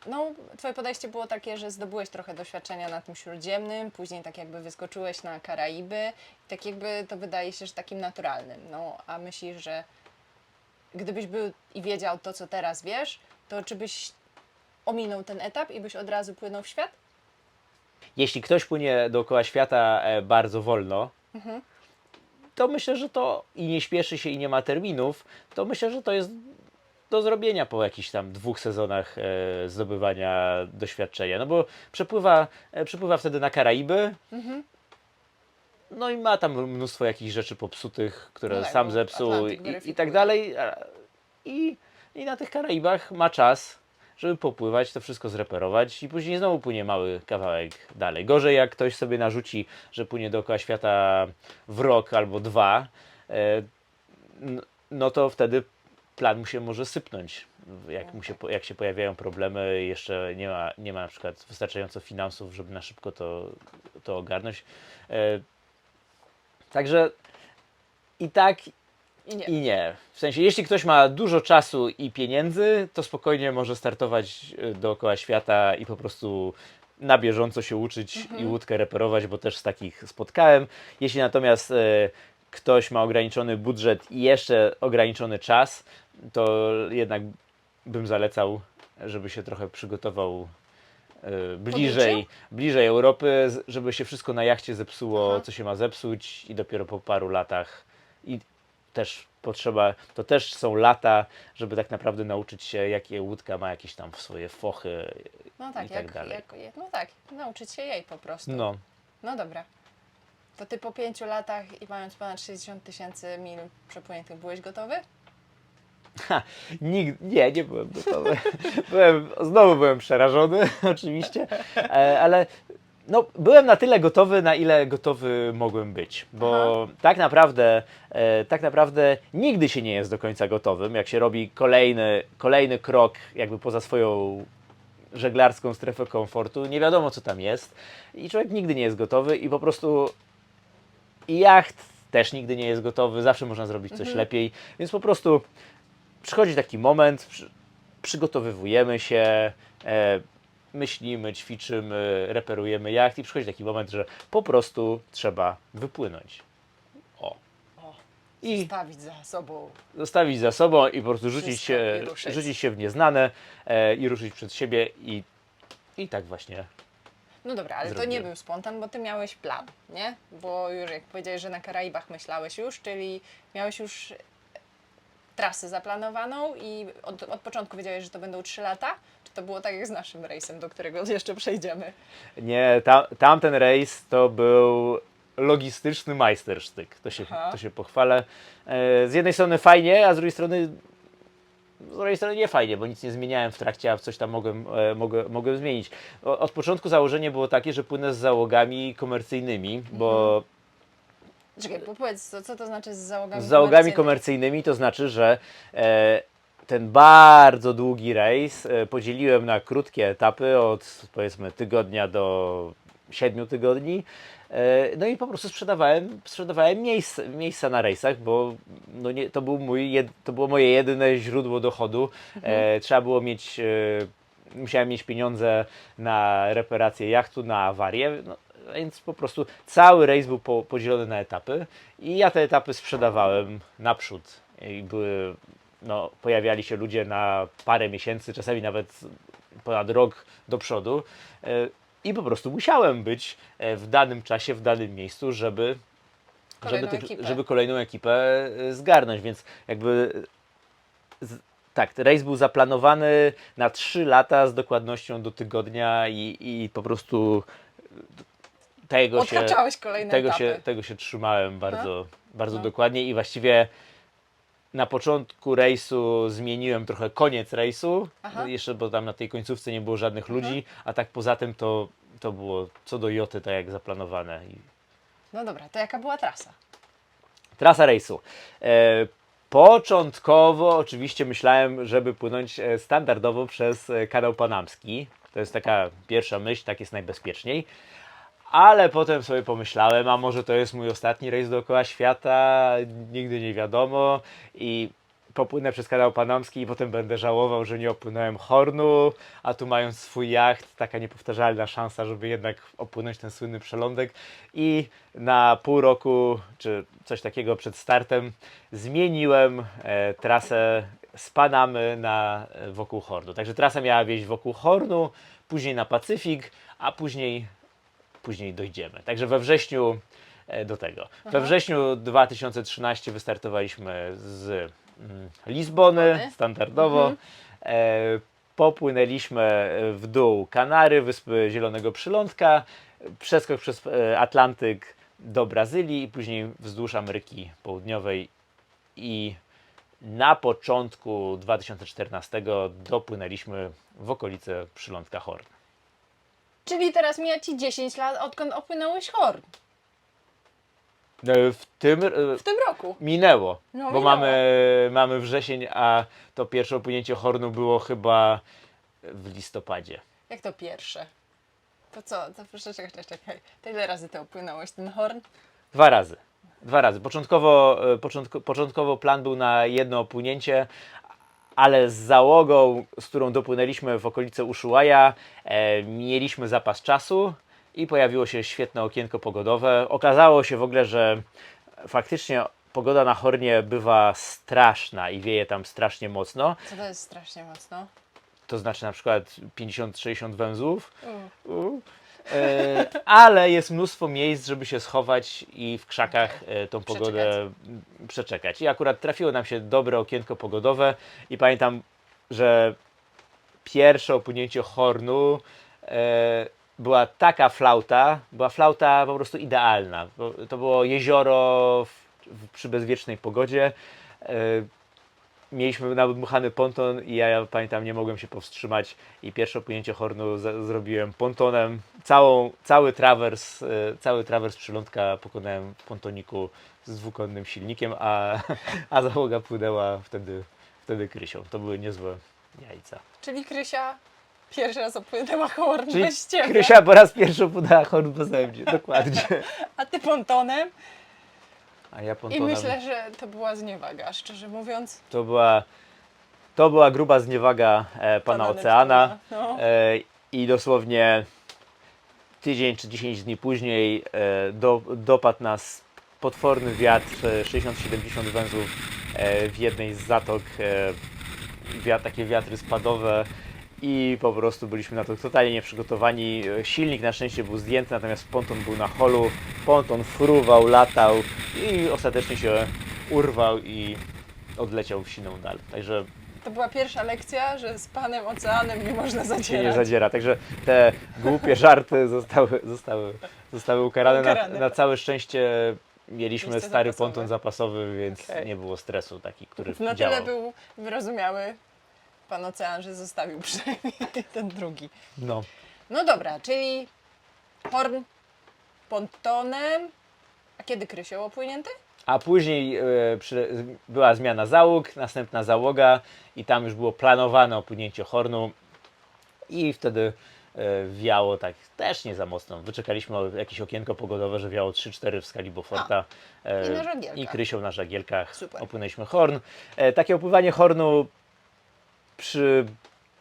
no Twoje podejście było takie, że zdobyłeś trochę doświadczenia na tym śródziemnym, później tak jakby wyskoczyłeś na Karaiby, tak jakby to wydaje się, że takim naturalnym, no a myślisz, że gdybyś był i wiedział to, co teraz wiesz, to czy byś ominął ten etap i byś od razu płynął w świat? Jeśli ktoś płynie dookoła świata bardzo wolno, to myślę, że to i nie śpieszy się i nie ma terminów, to myślę, że to jest do zrobienia po jakichś tam 2 sezonach zdobywania doświadczenia. No bo przepływa wtedy na Karaiby, no i ma tam mnóstwo jakichś rzeczy popsutych, które No tak, sam bo zepsuł Atlantyk i weryfikuje. tak dalej. I na tych Karaibach ma czas, żeby popływać, to wszystko zreperować i później znowu płynie mały kawałek dalej. Gorzej jak ktoś sobie narzuci, że płynie dookoła świata w rok albo 2, no to wtedy plan mu się może sypnąć. Jak się pojawiają problemy, jeszcze nie ma na przykład wystarczająco finansów, żeby na szybko to ogarnąć. Także i tak I nie. i nie. W sensie, jeśli ktoś ma dużo czasu i pieniędzy, to spokojnie może startować dookoła świata i po prostu na bieżąco się uczyć i łódkę reperować, bo też z takich spotkałem. Jeśli natomiast ktoś ma ograniczony budżet i jeszcze ograniczony czas, to jednak bym zalecał, żeby się trochę przygotował bliżej Europy, żeby się wszystko na jachcie zepsuło, co się ma zepsuć i dopiero po paru latach i też to też są lata, żeby tak naprawdę nauczyć się, jakie łódka ma jakieś tam swoje fochy No tak, i tak dalej. no tak, nauczyć się jej po prostu. No, No dobra. To Ty po 5 latach i mając ponad 60 000 mil przepłyniętych byłeś gotowy? nie byłem gotowy. Znowu byłem przerażony, oczywiście, ale no, byłem na tyle gotowy, na ile gotowy mogłem być, bo tak naprawdę nigdy się nie jest do końca gotowym, jak się robi kolejny krok jakby poza swoją żeglarską strefę komfortu, nie wiadomo co tam jest i człowiek nigdy nie jest gotowy i po prostu i jacht też nigdy nie jest gotowy, zawsze można zrobić coś lepiej, więc po prostu przychodzi taki moment, przygotowywujemy się, myślimy, ćwiczymy, reperujemy jacht i przychodzi taki moment, że po prostu trzeba wypłynąć. O, I zostawić za sobą. zostawić za sobą i po prostu Wszystko i ruszyć. rzucić się w nieznane i ruszyć przed siebie i tak właśnie. No dobra, ale to Zrobiłem. nie był spontan, bo Ty miałeś plan, nie? Bo już jak powiedziałeś, że na Karaibach myślałeś już, czyli miałeś już trasę zaplanowaną i od początku wiedziałeś, że to będą 3 lata? Czy to było tak jak z naszym rejsem, do którego jeszcze przejdziemy. Nie, tamten rejs to był logistyczny majstersztyk. To się pochwalę. Z jednej strony fajnie, a z drugiej strony nie fajnie, bo nic nie zmieniałem w trakcie, a coś tam mogłem zmienić. Od początku założenie było takie, że płynę z załogami komercyjnymi, bo Czekaj, powiedz, co to znaczy z załogami z załogami komercyjnymi to znaczy, że ten bardzo długi rejs podzieliłem na krótkie etapy od powiedzmy tygodnia do 7 tygodni. No i po prostu sprzedawałem miejsca na rejsach, bo no nie, to było moje jedyne źródło dochodu. Trzeba było mieć, musiałem mieć pieniądze na reparację jachtu, na awarię. No, więc po prostu cały rejs był podzielony na etapy i ja te etapy sprzedawałem naprzód. I pojawiali się ludzie na parę miesięcy, czasami nawet ponad rok do przodu. I po prostu musiałem być w danym czasie, w danym miejscu, żeby kolejną ekipę zgarnąć. Więc jakby tak, rejs był zaplanowany na 3 lata z dokładnością do tygodnia i po prostu Odhaczałeś kolejne etapy. tego się trzymałem bardzo dokładnie i właściwie na początku rejsu zmieniłem trochę koniec rejsu, jeszcze bo tam na tej końcówce nie było żadnych ludzi, a tak poza tym to było co do joty tak jak zaplanowane. No dobra, to jaka była trasa? Trasa rejsu. Początkowo oczywiście myślałem, żeby płynąć standardowo przez kanał panamski. To jest taka pierwsza myśl, tak jest najbezpieczniej. Ale potem sobie pomyślałem, a może to jest mój ostatni rejs dookoła świata, nigdy nie wiadomo i popłynę przez kanał panamski i potem będę żałował, że nie opłynąłem Hornu, a tu mając swój jacht, taka niepowtarzalna szansa, żeby jednak opłynąć ten słynny przelądek i na pół roku, czy coś takiego przed startem zmieniłem trasę z Panamy wokół Hornu. Także trasa miała wieść wokół Hornu, później na Pacyfik, a później dojdziemy. Także we wrześniu do tego. We wrześniu 2013 wystartowaliśmy z Lizbony, standardowo. Popłynęliśmy w dół Kanary, Wyspy Zielonego Przylądka, przeskok przez Atlantyk do Brazylii i później wzdłuż Ameryki Południowej i na początku 2014 dopłynęliśmy w okolice przylądka Horn. Czyli teraz mija Ci 10 lat, odkąd opłynąłeś Horn. W W tym roku. minęło, No, bo minęło. mamy wrzesień, a to pierwsze opłynięcie Hornu było chyba w listopadzie. Jak to pierwsze? To co? To proszę, czekaj. To ile razy Ty opłynąłeś ten Horn? 2 razy. 2 razy. Początkowo plan był na jedno opłynięcie, ale z załogą, z którą dopłynęliśmy w okolice Ushuaia, mieliśmy zapas czasu i pojawiło się świetne okienko pogodowe. Okazało się w ogóle, że faktycznie pogoda na Hornie bywa straszna i wieje tam strasznie mocno. Co to jest strasznie mocno? To znaczy na przykład 50-60 węzłów. Ale jest mnóstwo miejsc, żeby się schować i w krzakach tą pogodę przeczekać. I akurat trafiło nam się dobre okienko pogodowe i pamiętam, że pierwsze opłynięcie Hornu była taka flauta, była flauta po prostu idealna. To było jezioro przy bezwiecznej pogodzie. Mieliśmy nadmuchany ponton i ja pamiętam, nie mogłem się powstrzymać i pierwsze opłynięcie Hornu zrobiłem pontonem. Cały trawers przylądka pokonałem w pontoniku z dwukonnym silnikiem, a załoga płynęła wtedy Krysią. To były niezłe jajca. Czyli Krysia pierwszy raz opłynęła Horn Czyli bez Ciebie. Krysia po raz pierwszy opłynęła Horn beze mnie, dokładnie. A Ty pontonem? A ja I pontonem. myślę, że to była zniewaga, szczerze mówiąc. To była gruba zniewaga pana oceana. No. I dosłownie tydzień czy 10 dni później dopadł nas potworny wiatr, 60-70 węzłów w jednej z zatok, takie wiatry spadowe i po prostu byliśmy na to totalnie nieprzygotowani. Silnik na szczęście był zdjęty, natomiast ponton był na holu, ponton fruwał, latał i ostatecznie się urwał i odleciał w siną dal. Także To była pierwsza lekcja, że z panem oceanem nie można się nie zadzierać. zadziera. Także te głupie żarty zostały ukarane. Ukarane. Na całe szczęście mieliśmy Miejsce stary zapasowe. ponton zapasowy, więc Okej. nie było stresu taki, który Na działał. tyle był wyrozumiały pan ocean, że zostawił przynajmniej ten drugi. No. No dobra, czyli Horn pontonem. A kiedy Krysio opłynięty? A później była zmiana załóg, następna załoga i tam już było planowane opłynięcie Hornu i wtedy wiało tak też nie za mocno. Wyczekaliśmy jakieś okienko pogodowe, że wiało 3-4 w skali Beauforta. i na żagielkach. I Krysią na żagielkach Super. opłynęliśmy Horn. Takie opływanie Hornu przy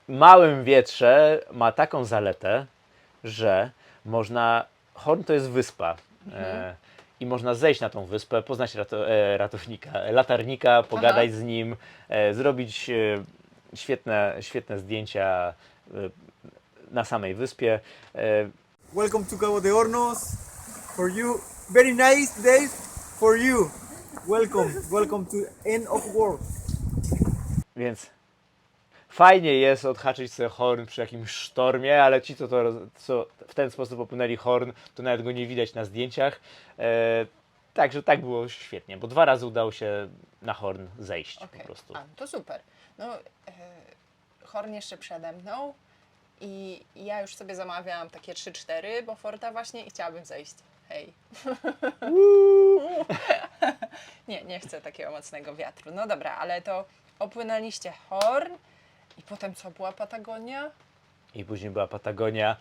małym wietrze ma taką zaletę, że Horn to jest wyspa. I można zejść na tą wyspę, poznać ratownika, latarnika, pogadać z nim, zrobić świetne zdjęcia na samej wyspie. Welcome to Cabo de Hornos. For you, very nice days for you. Welcome to end of world. Więc fajnie jest odhaczyć sobie Horn przy jakimś sztormie, ale ci, co w ten sposób opłynęli Horn, to nawet go nie widać na zdjęciach. Także tak było świetnie, bo 2 razy udało się na Horn zejść Okej. po prostu. A, to super. No, Horn jeszcze przede mną i ja już sobie zamawiałam takie 3-4 Beauforta właśnie i chciałabym zejść. Hej. Nie chcę takiego mocnego wiatru. No dobra, ale to opłynęliście Horn i potem co, była Patagonia? I później była Patagonia.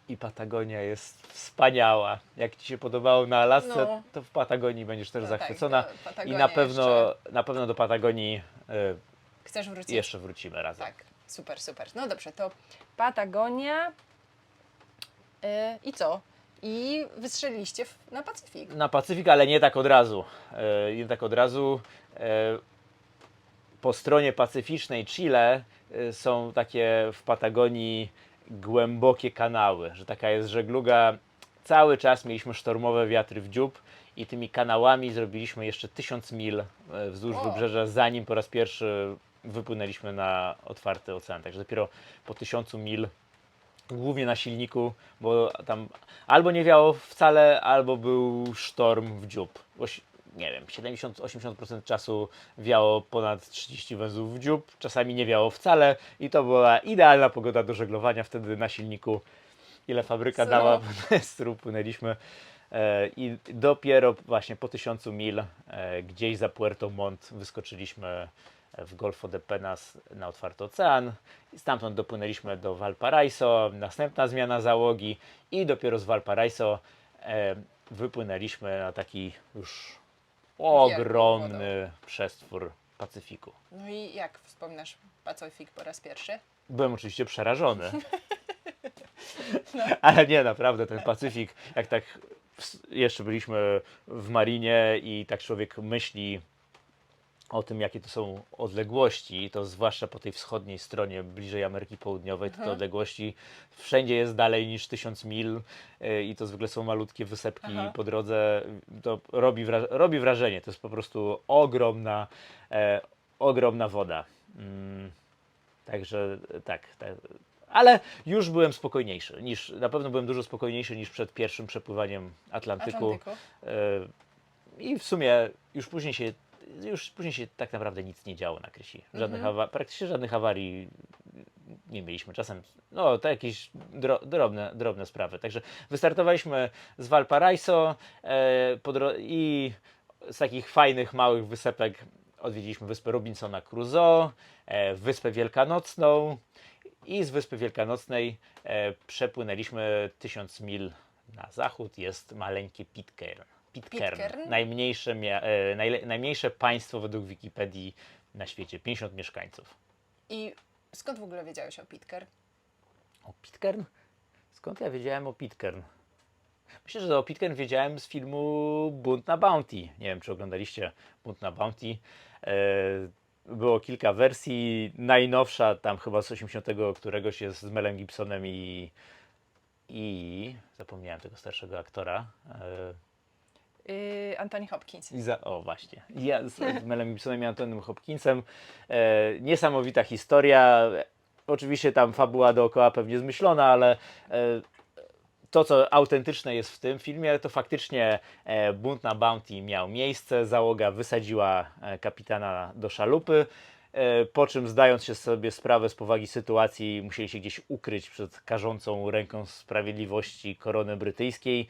I Patagonia jest wspaniała. Jak Ci się podobało na Alasce, No. to w Patagonii będziesz też No tak, zachwycona. to I Patagonia na pewno do Patagonii Chcesz wrócić? jeszcze wrócimy razem. Tak, super. No dobrze, to Patagonia i co? I wystrzeliliście na Pacyfik. Na Pacyfik, ale nie tak od razu. Nie tak od razu. Po stronie pacyficznej Chile są takie w Patagonii głębokie kanały, że taka jest żegluga. Cały czas mieliśmy sztormowe wiatry w dziób i tymi kanałami zrobiliśmy jeszcze 1000 mil wzdłuż O. wybrzeża, zanim po raz pierwszy wypłynęliśmy na otwarty ocean. Także dopiero po 1000 mil, głównie na silniku, bo tam albo nie wiało wcale, albo był sztorm w dziób. Nie wiem, 70-80% czasu wiało ponad 30 węzłów w dziób, czasami nie wiało wcale i to była idealna pogoda do żeglowania. Wtedy na silniku, ile fabryka Sru. dała, stru płynęliśmy i dopiero właśnie po 1000 mil gdzieś za Puerto Montt wyskoczyliśmy w Golfo de Penas na otwarty ocean. I stamtąd dopłynęliśmy do Valparaiso, następna zmiana załogi i dopiero z Valparaiso wypłynęliśmy na taki już ogromny przestwór Pacyfiku. No i jak wspominasz Pacyfik po raz pierwszy? Byłem oczywiście przerażony. Ale nie, naprawdę ten Pacyfik, jak tak jeszcze byliśmy w marinie i tak człowiek myśli o tym, jakie to są odległości, to zwłaszcza po tej wschodniej stronie, bliżej Ameryki Południowej, to te odległości wszędzie jest dalej niż 1000 mil i to zwykle są malutkie wysepki po drodze. To robi wrażenie. To jest po prostu ogromna woda. Także tak. Ale już byłem spokojniejszy. Na pewno byłem dużo spokojniejszy niż przed pierwszym przepływaniem Atlantyku. I w sumie już później się tak naprawdę nic nie działo na Krysi. Praktycznie żadnych awarii nie mieliśmy. Czasem, no to jakieś drobne sprawy. Także wystartowaliśmy z Valparaiso i z takich fajnych, małych wysepek odwiedziliśmy wyspę Robinsona Crusoe, Wyspę Wielkanocną i z Wyspy Wielkanocnej przepłynęliśmy 1000 mil na zachód. Jest maleńkie Pitcairn. Pitcairn? Najmniejsze państwo według Wikipedii na świecie, 50 mieszkańców. I skąd w ogóle wiedziałeś o Pitcairn? O Pitcairn? Skąd ja wiedziałem o Pitcairn? Myślę, że o Pitcairn wiedziałem z filmu Bunt na Bounty. Nie wiem, czy oglądaliście Bunt na Bounty. Było kilka wersji. Najnowsza, tam chyba z 80 któregoś, jest z Melem Gibsonem i zapomniałem tego starszego aktora. Anthony Hopkins. O właśnie. Ja z Melem Gibsonem i Antonym Hopkinsem. Niesamowita historia. Oczywiście tam fabuła dookoła pewnie zmyślona, ale to, co autentyczne jest w tym filmie, to faktycznie bunt na Bounty miał miejsce. Załoga wysadziła kapitana do szalupy, po czym zdając się sobie sprawę z powagi sytuacji, musieli się gdzieś ukryć przed karzącą ręką sprawiedliwości korony brytyjskiej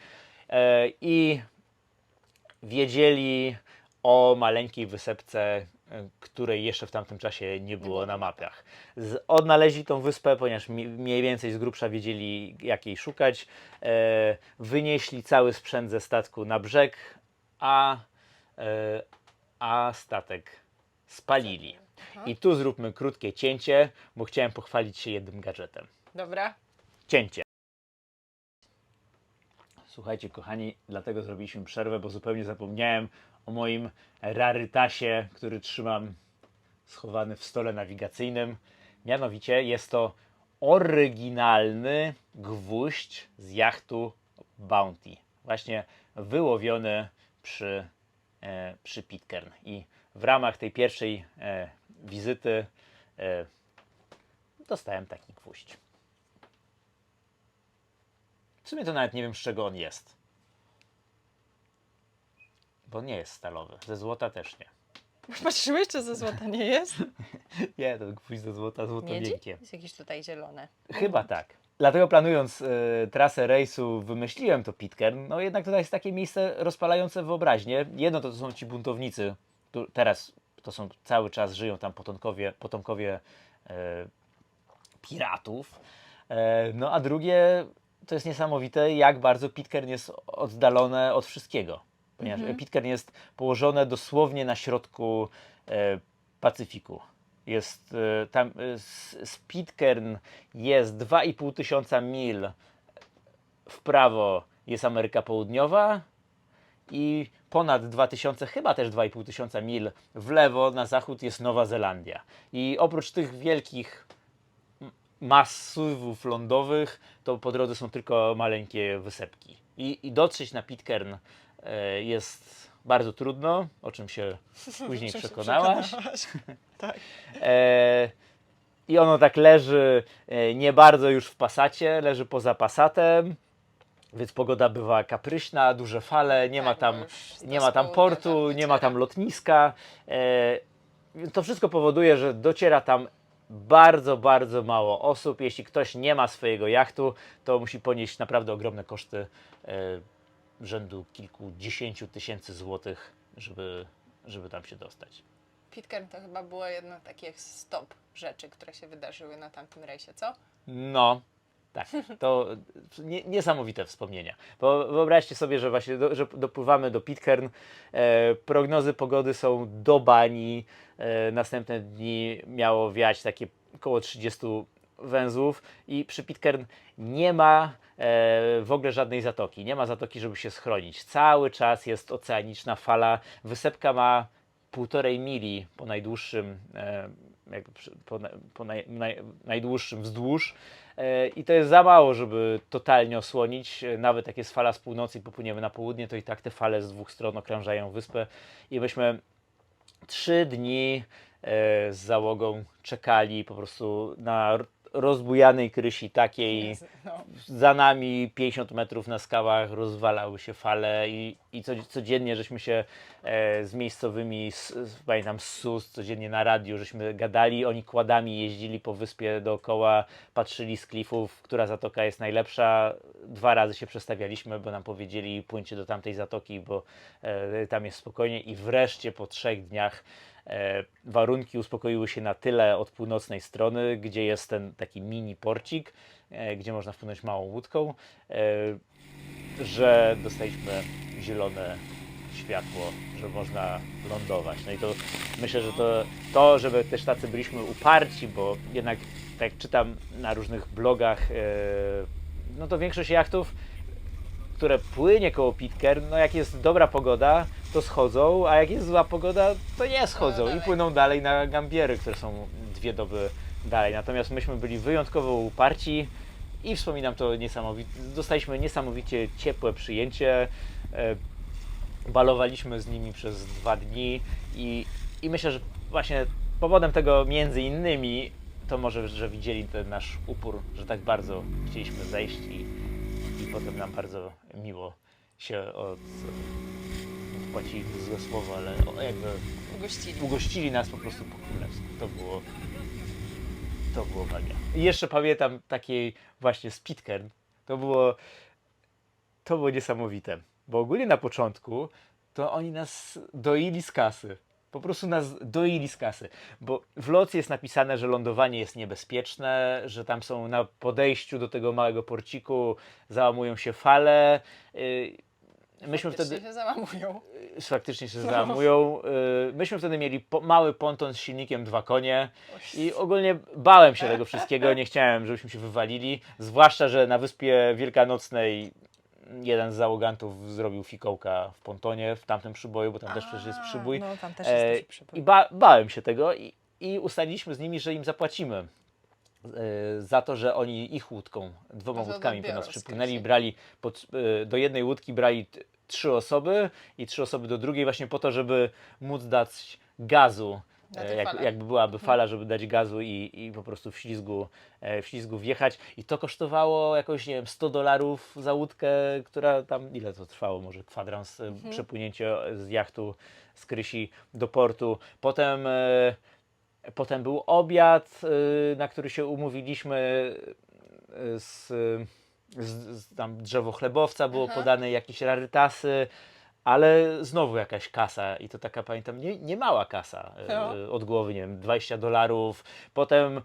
i wiedzieli o maleńkiej wysepce, której jeszcze w tamtym czasie nie było na mapach. Odnaleźli tą wyspę, ponieważ mniej więcej z grubsza wiedzieli, jak jej szukać. Wynieśli cały sprzęt ze statku na brzeg, a statek spalili. I tu zróbmy krótkie cięcie, bo chciałem pochwalić się jednym gadżetem. Dobra. Cięcie. Słuchajcie, kochani, dlatego zrobiliśmy przerwę, bo zupełnie zapomniałem o moim rarytasie, który trzymam schowany w stole nawigacyjnym. Mianowicie jest to oryginalny gwóźdź z jachtu Bounty. Właśnie wyłowiony przy Pitcairn. I w ramach tej pierwszej wizyty dostałem taki gwóźdź. W sumie to nawet nie wiem, z czego on jest. Bo on nie jest stalowy. Ze złota też nie. Patrzyłeś, czy ze złota nie jest? Nie, to gwóźdź ze złota, złoto Miedzi? miękkie. Jest jakieś tutaj zielone. Chyba tak. Dlatego planując trasę rejsu wymyśliłem to Pitcairn. No jednak tutaj jest takie miejsce rozpalające wyobraźnię. Jedno to są ci buntownicy. Teraz to są cały czas żyją tam potomkowie piratów. No a drugie to jest niesamowite, jak bardzo Pitcairn jest oddalone od wszystkiego. Ponieważ Pitcairn jest położone dosłownie na środku Pacyfiku. Jest tam z Pitcairn jest 2,5 tysiąca mil w prawo jest Ameryka Południowa i ponad 2000, chyba też 2,5 tysiąca mil w lewo na zachód jest Nowa Zelandia. I oprócz tych wielkich masywów lądowych, to po drodze są tylko maleńkie wysepki. I dotrzeć na Pitcairn jest bardzo trudno, o czym się później przekonałaś. Tak. I ono tak leży nie bardzo już w Passacie, leży poza Passatem, więc pogoda bywa kapryśna, duże fale, nie ma tam, nie ma tam portu, nie ma tam lotniska. To wszystko powoduje, że dociera tam bardzo, bardzo mało osób. Jeśli ktoś nie ma swojego jachtu, to musi ponieść naprawdę ogromne koszty rzędu kilkudziesięciu tysięcy złotych, żeby tam się dostać. Pitcairn to chyba było jedno z takich stop rzeczy, które się wydarzyły na tamtym rejsie, co? No, tak. To niesamowite wspomnienia. Bo wyobraźcie sobie, że właśnie że dopływamy do Pitcairn, prognozy pogody są do bani, następne dni miało wiać takie około 30 węzłów i przy Pitcairn nie ma w ogóle żadnej zatoki. Nie ma zatoki, żeby się schronić. Cały czas jest oceaniczna fala. Wysepka ma 1,5 mili po najdłuższym, najdłuższym wzdłuż i to jest za mało, żeby totalnie osłonić. Nawet jak jest fala z północy i popłyniemy na południe, to i tak te fale z dwóch stron okrążają wyspę i myśmy 3 dni z załogą czekali po prostu na rozbujanej krysi takiej. Za nami 50 metrów na skałach rozwalały się fale i codziennie żeśmy się z miejscowymi, pamiętam z SUS, codziennie na radiu żeśmy gadali, oni kładami jeździli po wyspie dookoła, patrzyli z klifów, która zatoka jest najlepsza. 2 razy się przestawialiśmy, bo nam powiedzieli płyńcie do tamtej zatoki, bo tam jest spokojnie i wreszcie po 3 dniach warunki uspokoiły się na tyle od północnej strony, gdzie jest ten taki mini porcik, gdzie można wpłynąć małą łódką, że dostaliśmy zielone światło, że można lądować. No i to myślę, że to żeby też tacy byliśmy uparci, bo jednak tak jak czytam na różnych blogach, no to większość jachtów, które płynie koło Pitcairn, no jak jest dobra pogoda, to schodzą, a jak jest zła pogoda, to nie schodzą i płyną dalej na Gambiery, które są 2 doby dalej. Natomiast myśmy byli wyjątkowo uparci i wspominam to niesamowicie, dostaliśmy niesamowicie ciepłe przyjęcie. balowaliśmy z nimi przez 2 dni i myślę, że właśnie powodem tego między innymi to może, że widzieli ten nasz upór, że tak bardzo chcieliśmy zejść i potem nam bardzo miło się odpłacili złe słowo, ale jakby ugościli nas po prostu po królewsku. To było mega. I jeszcze pamiętam takiej właśnie z Pitcairn. To było niesamowite, bo ogólnie na początku to oni nas doili z kasy. Po prostu nas doili z kasy, bo w locie jest napisane, że lądowanie jest niebezpieczne, że tam są na podejściu do tego małego porciku, załamują się fale. Myśmy wtedy się załamują. faktycznie się załamują. Myśmy wtedy mieli mały ponton z silnikiem 2 konie i ogólnie bałem się tego wszystkiego, nie chciałem, żebyśmy się wywalili, zwłaszcza, że na Wyspie Wielkanocnej jeden z załogantów zrobił fikołka w pontonie, w tamtym przyboju, bo tam też przecież jest przybój. No, tam też jest duży przybój. I bałem się tego i ustaliliśmy z nimi, że im zapłacimy za to, że oni ich łódką, 2 łódkami po nas przypłynęli, brali do jednej łódki brali 3 osoby i 3 osoby do drugiej właśnie po to, żeby móc dać gazu, jakby byłaby fala, żeby dać gazu i po prostu w ślizgu wjechać. I to kosztowało jakoś, nie wiem, $100 za łódkę, która tam, ile to trwało, może kwadrans, przepłynięcie z jachtu z Krysi do portu. Potem był obiad, na który się umówiliśmy tam drzewo chlebowca było podane, jakieś rarytasy, ale znowu jakaś kasa i to taka, pamiętam, nie mała kasa od głowy, nie wiem, $20. Potem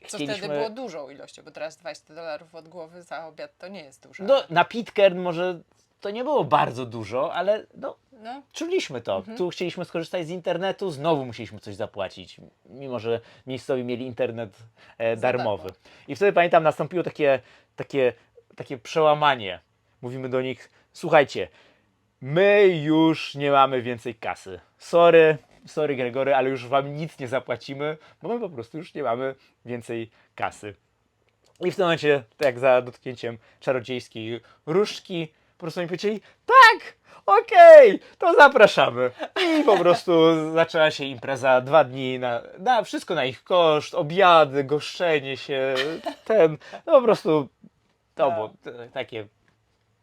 Co chcieliśmy... wtedy było dużą ilością, bo teraz $20 od głowy za obiad to nie jest dużo. No, na Pitcairn może to nie było bardzo dużo, ale no, czuliśmy to. Tu chcieliśmy skorzystać z internetu, znowu musieliśmy coś zapłacić, mimo że miejscowi mieli internet darmowy. I wtedy pamiętam, nastąpiło takie przełamanie. Mówimy do nich, słuchajcie, my już nie mamy więcej kasy. Sorry Gregory, ale już wam nic nie zapłacimy, bo my po prostu już nie mamy więcej kasy. I w tym momencie, tak jak za dotknięciem czarodziejskiej różdżki, po prostu oni powiedzieli, tak, okej, to zapraszamy. I po prostu zaczęła się impreza, 2 dni, na wszystko na ich koszt, obiady, goszczenie się, no po prostu to było takie,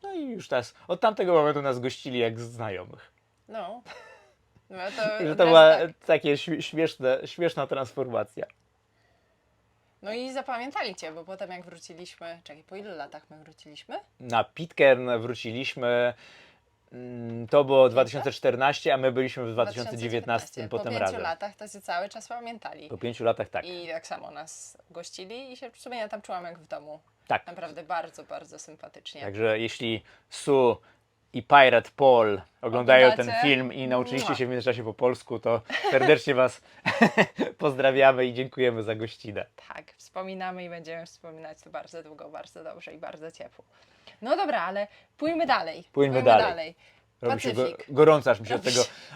no i już teraz, od tamtego momentu nas gościli jak znajomych. No To była takie śmieszna transformacja. No i zapamiętali Cię, bo potem jak wróciliśmy, po ilu latach my wróciliśmy? Na Pitcairn wróciliśmy, to było 2014, a my byliśmy w 2019 potem po 5 razem. latach to się cały czas pamiętali. Po 5 latach tak. I tak samo nas gościli i się w sumie ja tam czułam jak w domu. Tak. Naprawdę bardzo, bardzo sympatycznie. Także jeśli Sue i Pirate Paul oglądają ten film i nauczyliście się w międzyczasie po polsku, to serdecznie Was pozdrawiamy i dziękujemy za gościnę. Tak, wspominamy i będziemy wspominać to bardzo długo, bardzo dobrze i bardzo ciepło. No dobra, ale pójdźmy dalej. Pójdźmy dalej. Robi się Pacyfik. gorąco, aż mi się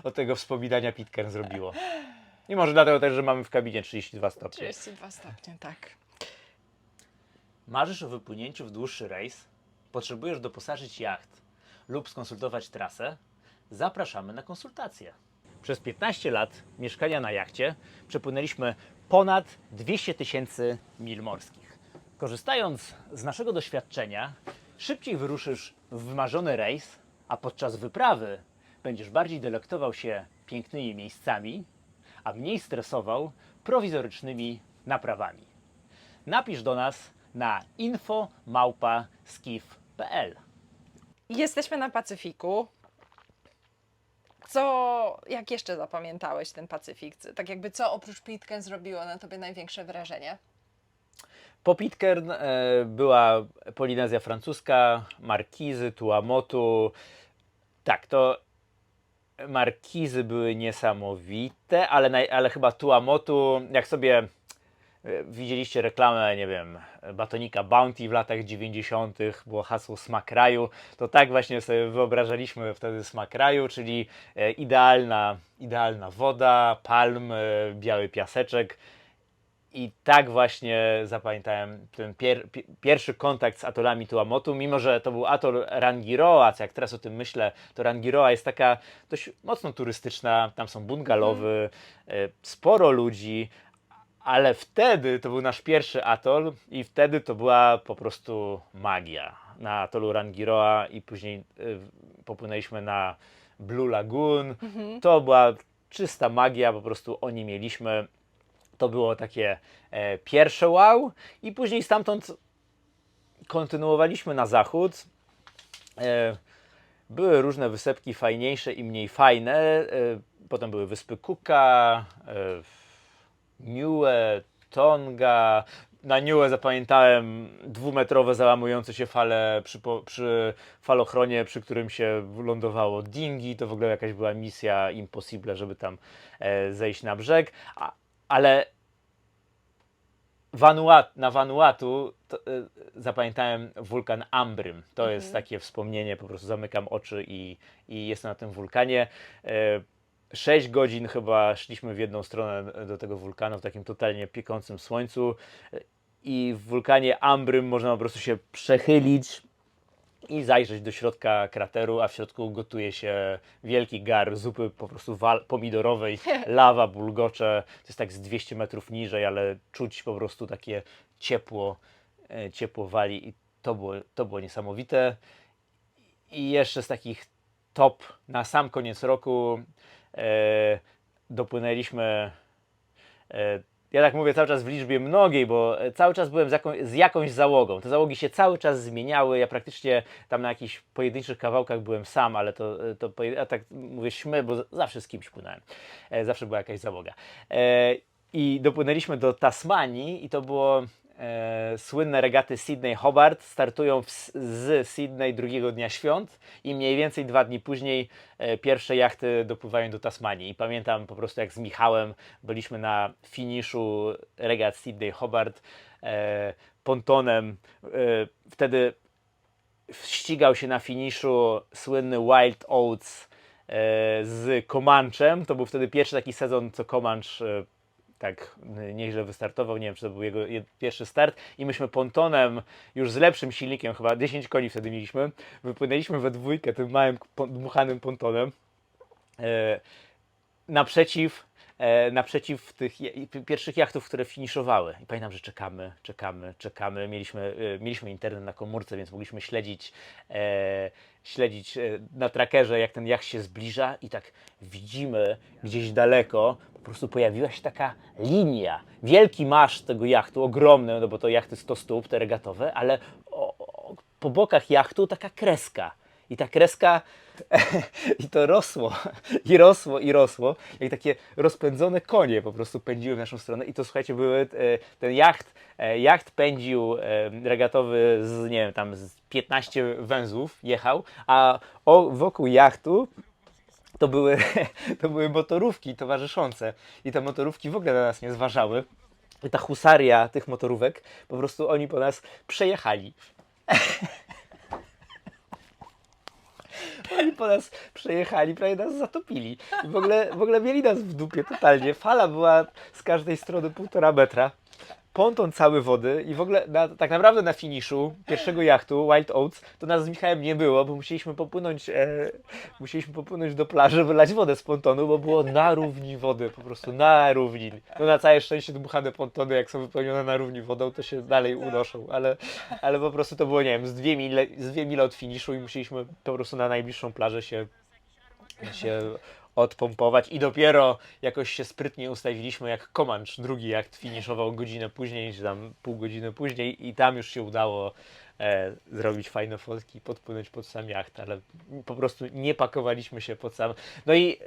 od tego wspominania Pitcairn zrobiło. I może dlatego też, że mamy w kabinie 32 stopnie. 32 stopnie, tak. Marzysz o wypłynięciu w dłuższy rejs? Potrzebujesz doposażyć jacht lub skonsultować trasę? Zapraszamy na konsultacje. Przez 15 lat mieszkania na jachcie przepłynęliśmy ponad 200 000 mil morskich. Korzystając z naszego doświadczenia, szybciej wyruszysz w wymarzony rejs, a podczas wyprawy będziesz bardziej delektował się pięknymi miejscami, a mniej stresował prowizorycznymi naprawami. Napisz do nas na info@skiff.pl. Jesteśmy na Pacyfiku. Jak jeszcze zapamiętałeś ten Pacyfik? Tak jakby co oprócz Pitcairn zrobiło na Tobie największe wrażenie? Po Pitcairn była Polinezja Francuska, Markizy, Tuamotu. Tak, to Markizy były niesamowite, ale chyba Tuamotu, jak sobie widzieliście reklamę, nie wiem, batonika Bounty w latach 90., było hasło smak raju, to tak właśnie sobie wyobrażaliśmy wtedy smak raju, czyli idealna woda, palmy, biały piaseczek I tak właśnie zapamiętałem ten pierwszy kontakt z atolami Tuamotu, mimo że to był atol Rangiroa, co jak teraz o tym myślę, to Rangiroa jest taka dość mocno turystyczna, tam są bungalowy, sporo ludzi, ale wtedy to był nasz pierwszy atol i wtedy to była po prostu magia na atolu Rangiroa i później popłynęliśmy na Blue Lagoon. To była czysta magia, po prostu oni mieliśmy. To było takie pierwsze wow i później stamtąd kontynuowaliśmy na zachód. Były różne wysepki fajniejsze i mniej fajne. Potem były wyspy Cooka, Niue, Tonga. Na Niue zapamiętałem 2-metrowe załamujące się fale przy falochronie, przy którym się lądowało dinghy. To w ogóle jakaś była misja impossible, żeby tam zejść na brzeg. Ale na Vanuatu zapamiętałem wulkan Ambrym. To jest takie wspomnienie, po prostu zamykam oczy i jestem na tym wulkanie. 6 godzin chyba szliśmy w jedną stronę do tego wulkanu w takim totalnie piekącym słońcu i w wulkanie Ambrym można po prostu się przechylić i zajrzeć do środka krateru, a w środku gotuje się wielki gar zupy po prostu pomidorowej, lawa bulgocze, to jest tak z 200 metrów niżej, ale czuć po prostu takie ciepło wali i to było niesamowite. I jeszcze z takich top na sam koniec roku dopłynęliśmy, ja tak mówię cały czas w liczbie mnogiej, bo cały czas byłem z jakąś załogą. Te załogi się cały czas zmieniały. Ja praktycznie tam na jakichś pojedynczych kawałkach byłem sam, ale ja tak mówię bo zawsze z kimś płynąłem. Zawsze była jakaś załoga. I dopłynęliśmy do Tasmanii i to było słynne regaty Sydney-Hobart. Startują z Sydney drugiego dnia świąt i mniej więcej 2 dni później pierwsze jachty dopływają do Tasmanii. I pamiętam po prostu jak z Michałem byliśmy na finiszu regat Sydney-Hobart pontonem. Wtedy ścigał się na finiszu słynny Wild Oats z Comanchem. To był wtedy pierwszy taki sezon, co Comanche tak nieźle wystartował, nie wiem, czy to był jego pierwszy start i myśmy pontonem, już z lepszym silnikiem, chyba 10 koni wtedy mieliśmy, wypłynęliśmy we dwójkę tym małym dmuchanym pontonem naprzeciw tych pierwszych jachtów, które finiszowały. I pamiętam, że czekamy. Mieliśmy internet na komórce, więc mogliśmy śledzić na trackerze, jak ten jacht się zbliża i tak widzimy gdzieś daleko, po prostu pojawiła się taka linia. Wielki maszt tego jachtu, ogromny, no bo to jachty 100 stóp, te regatowe, ale po bokach jachtu taka kreska. I ta kreska i to rosło, jak takie rozpędzone konie po prostu pędziły w naszą stronę i to słuchajcie, ten jacht pędził regatowy z, nie wiem, tam z 15 węzłów jechał, a wokół jachtu to były motorówki towarzyszące i te motorówki w ogóle na nas nie zważały. I ta husaria tych motorówek, po prostu oni po nas przejechali. Oni po nas przejechali, prawie nas zatopili. I w ogóle mieli nas w dupie totalnie. Fala była z każdej strony 1,5 metra. Ponton cały wody i w ogóle tak naprawdę na finiszu pierwszego jachtu Wild Oats to nas z Michałem nie było, bo musieliśmy popłynąć do plaży, wylać wodę z pontonu, bo było na równi wody, po prostu na równi. No na całe szczęście dmuchane pontony, jak są wypełnione na równi wodą, to się dalej unoszą, ale po prostu to było, nie wiem, z 2 mile od finiszu i musieliśmy po prostu na najbliższą plażę się odpompować i dopiero jakoś się sprytnie ustawiliśmy, jak Comanche, drugi jacht finiszował godzinę później, czy tam pół godziny później i tam już się udało zrobić fajne fotki, podpłynąć pod sam jacht, ale po prostu nie pakowaliśmy się pod sam... No i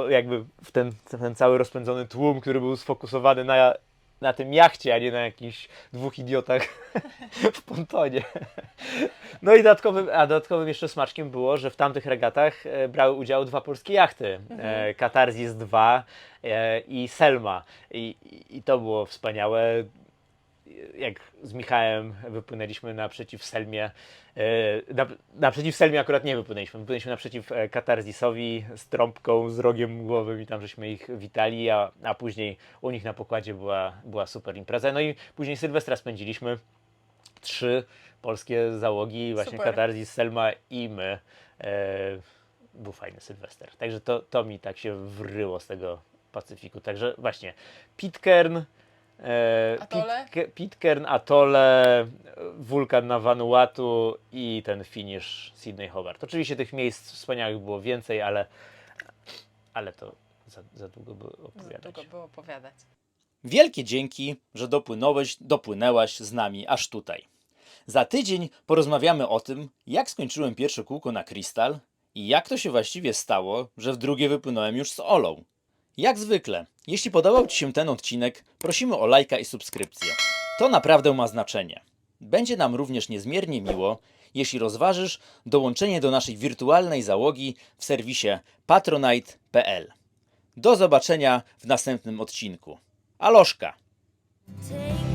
jakby w ten cały rozpędzony tłum, który był sfokusowany na tym jachcie, a nie na jakichś 2 idiotach w pontonie. No i dodatkowym jeszcze smaczkiem było, że w tamtych regatach brały udział 2 polskie jachty. Katarzys 2 i Selma. I to było wspaniałe. jak z Michałem wypłynęliśmy naprzeciw Selmie, naprzeciw Selmie akurat nie wypłynęliśmy naprzeciw Katarzisowi z trąbką, z rogiem głowym i tam żeśmy ich witali, a później u nich na pokładzie była super impreza. No i później Sylwestra spędziliśmy, 3 polskie załogi, właśnie Super. Katarzis, Selma i my. Był fajny Sylwester. Także to mi tak się wryło z tego Pacyfiku. Także właśnie Pitcairn, Atole? Pitcairn, Atole, wulkan na Vanuatu i ten finish Sydney Hobart. Oczywiście tych miejsc wspaniałych było więcej, ale to za długo by Za opowiadać. długo było opowiadać. Wielkie dzięki, że dopłynęłaś z nami aż tutaj. Za tydzień porozmawiamy o tym, jak skończyłem pierwsze kółko na Crystal i jak to się właściwie stało, że w drugie wypłynąłem już z Olą. Jak zwykle, jeśli podobał Ci się ten odcinek, prosimy o lajka i subskrypcję. To naprawdę ma znaczenie. Będzie nam również niezmiernie miło, jeśli rozważysz dołączenie do naszej wirtualnej załogi w serwisie patronite.pl. Do zobaczenia w następnym odcinku. Aloszka! Take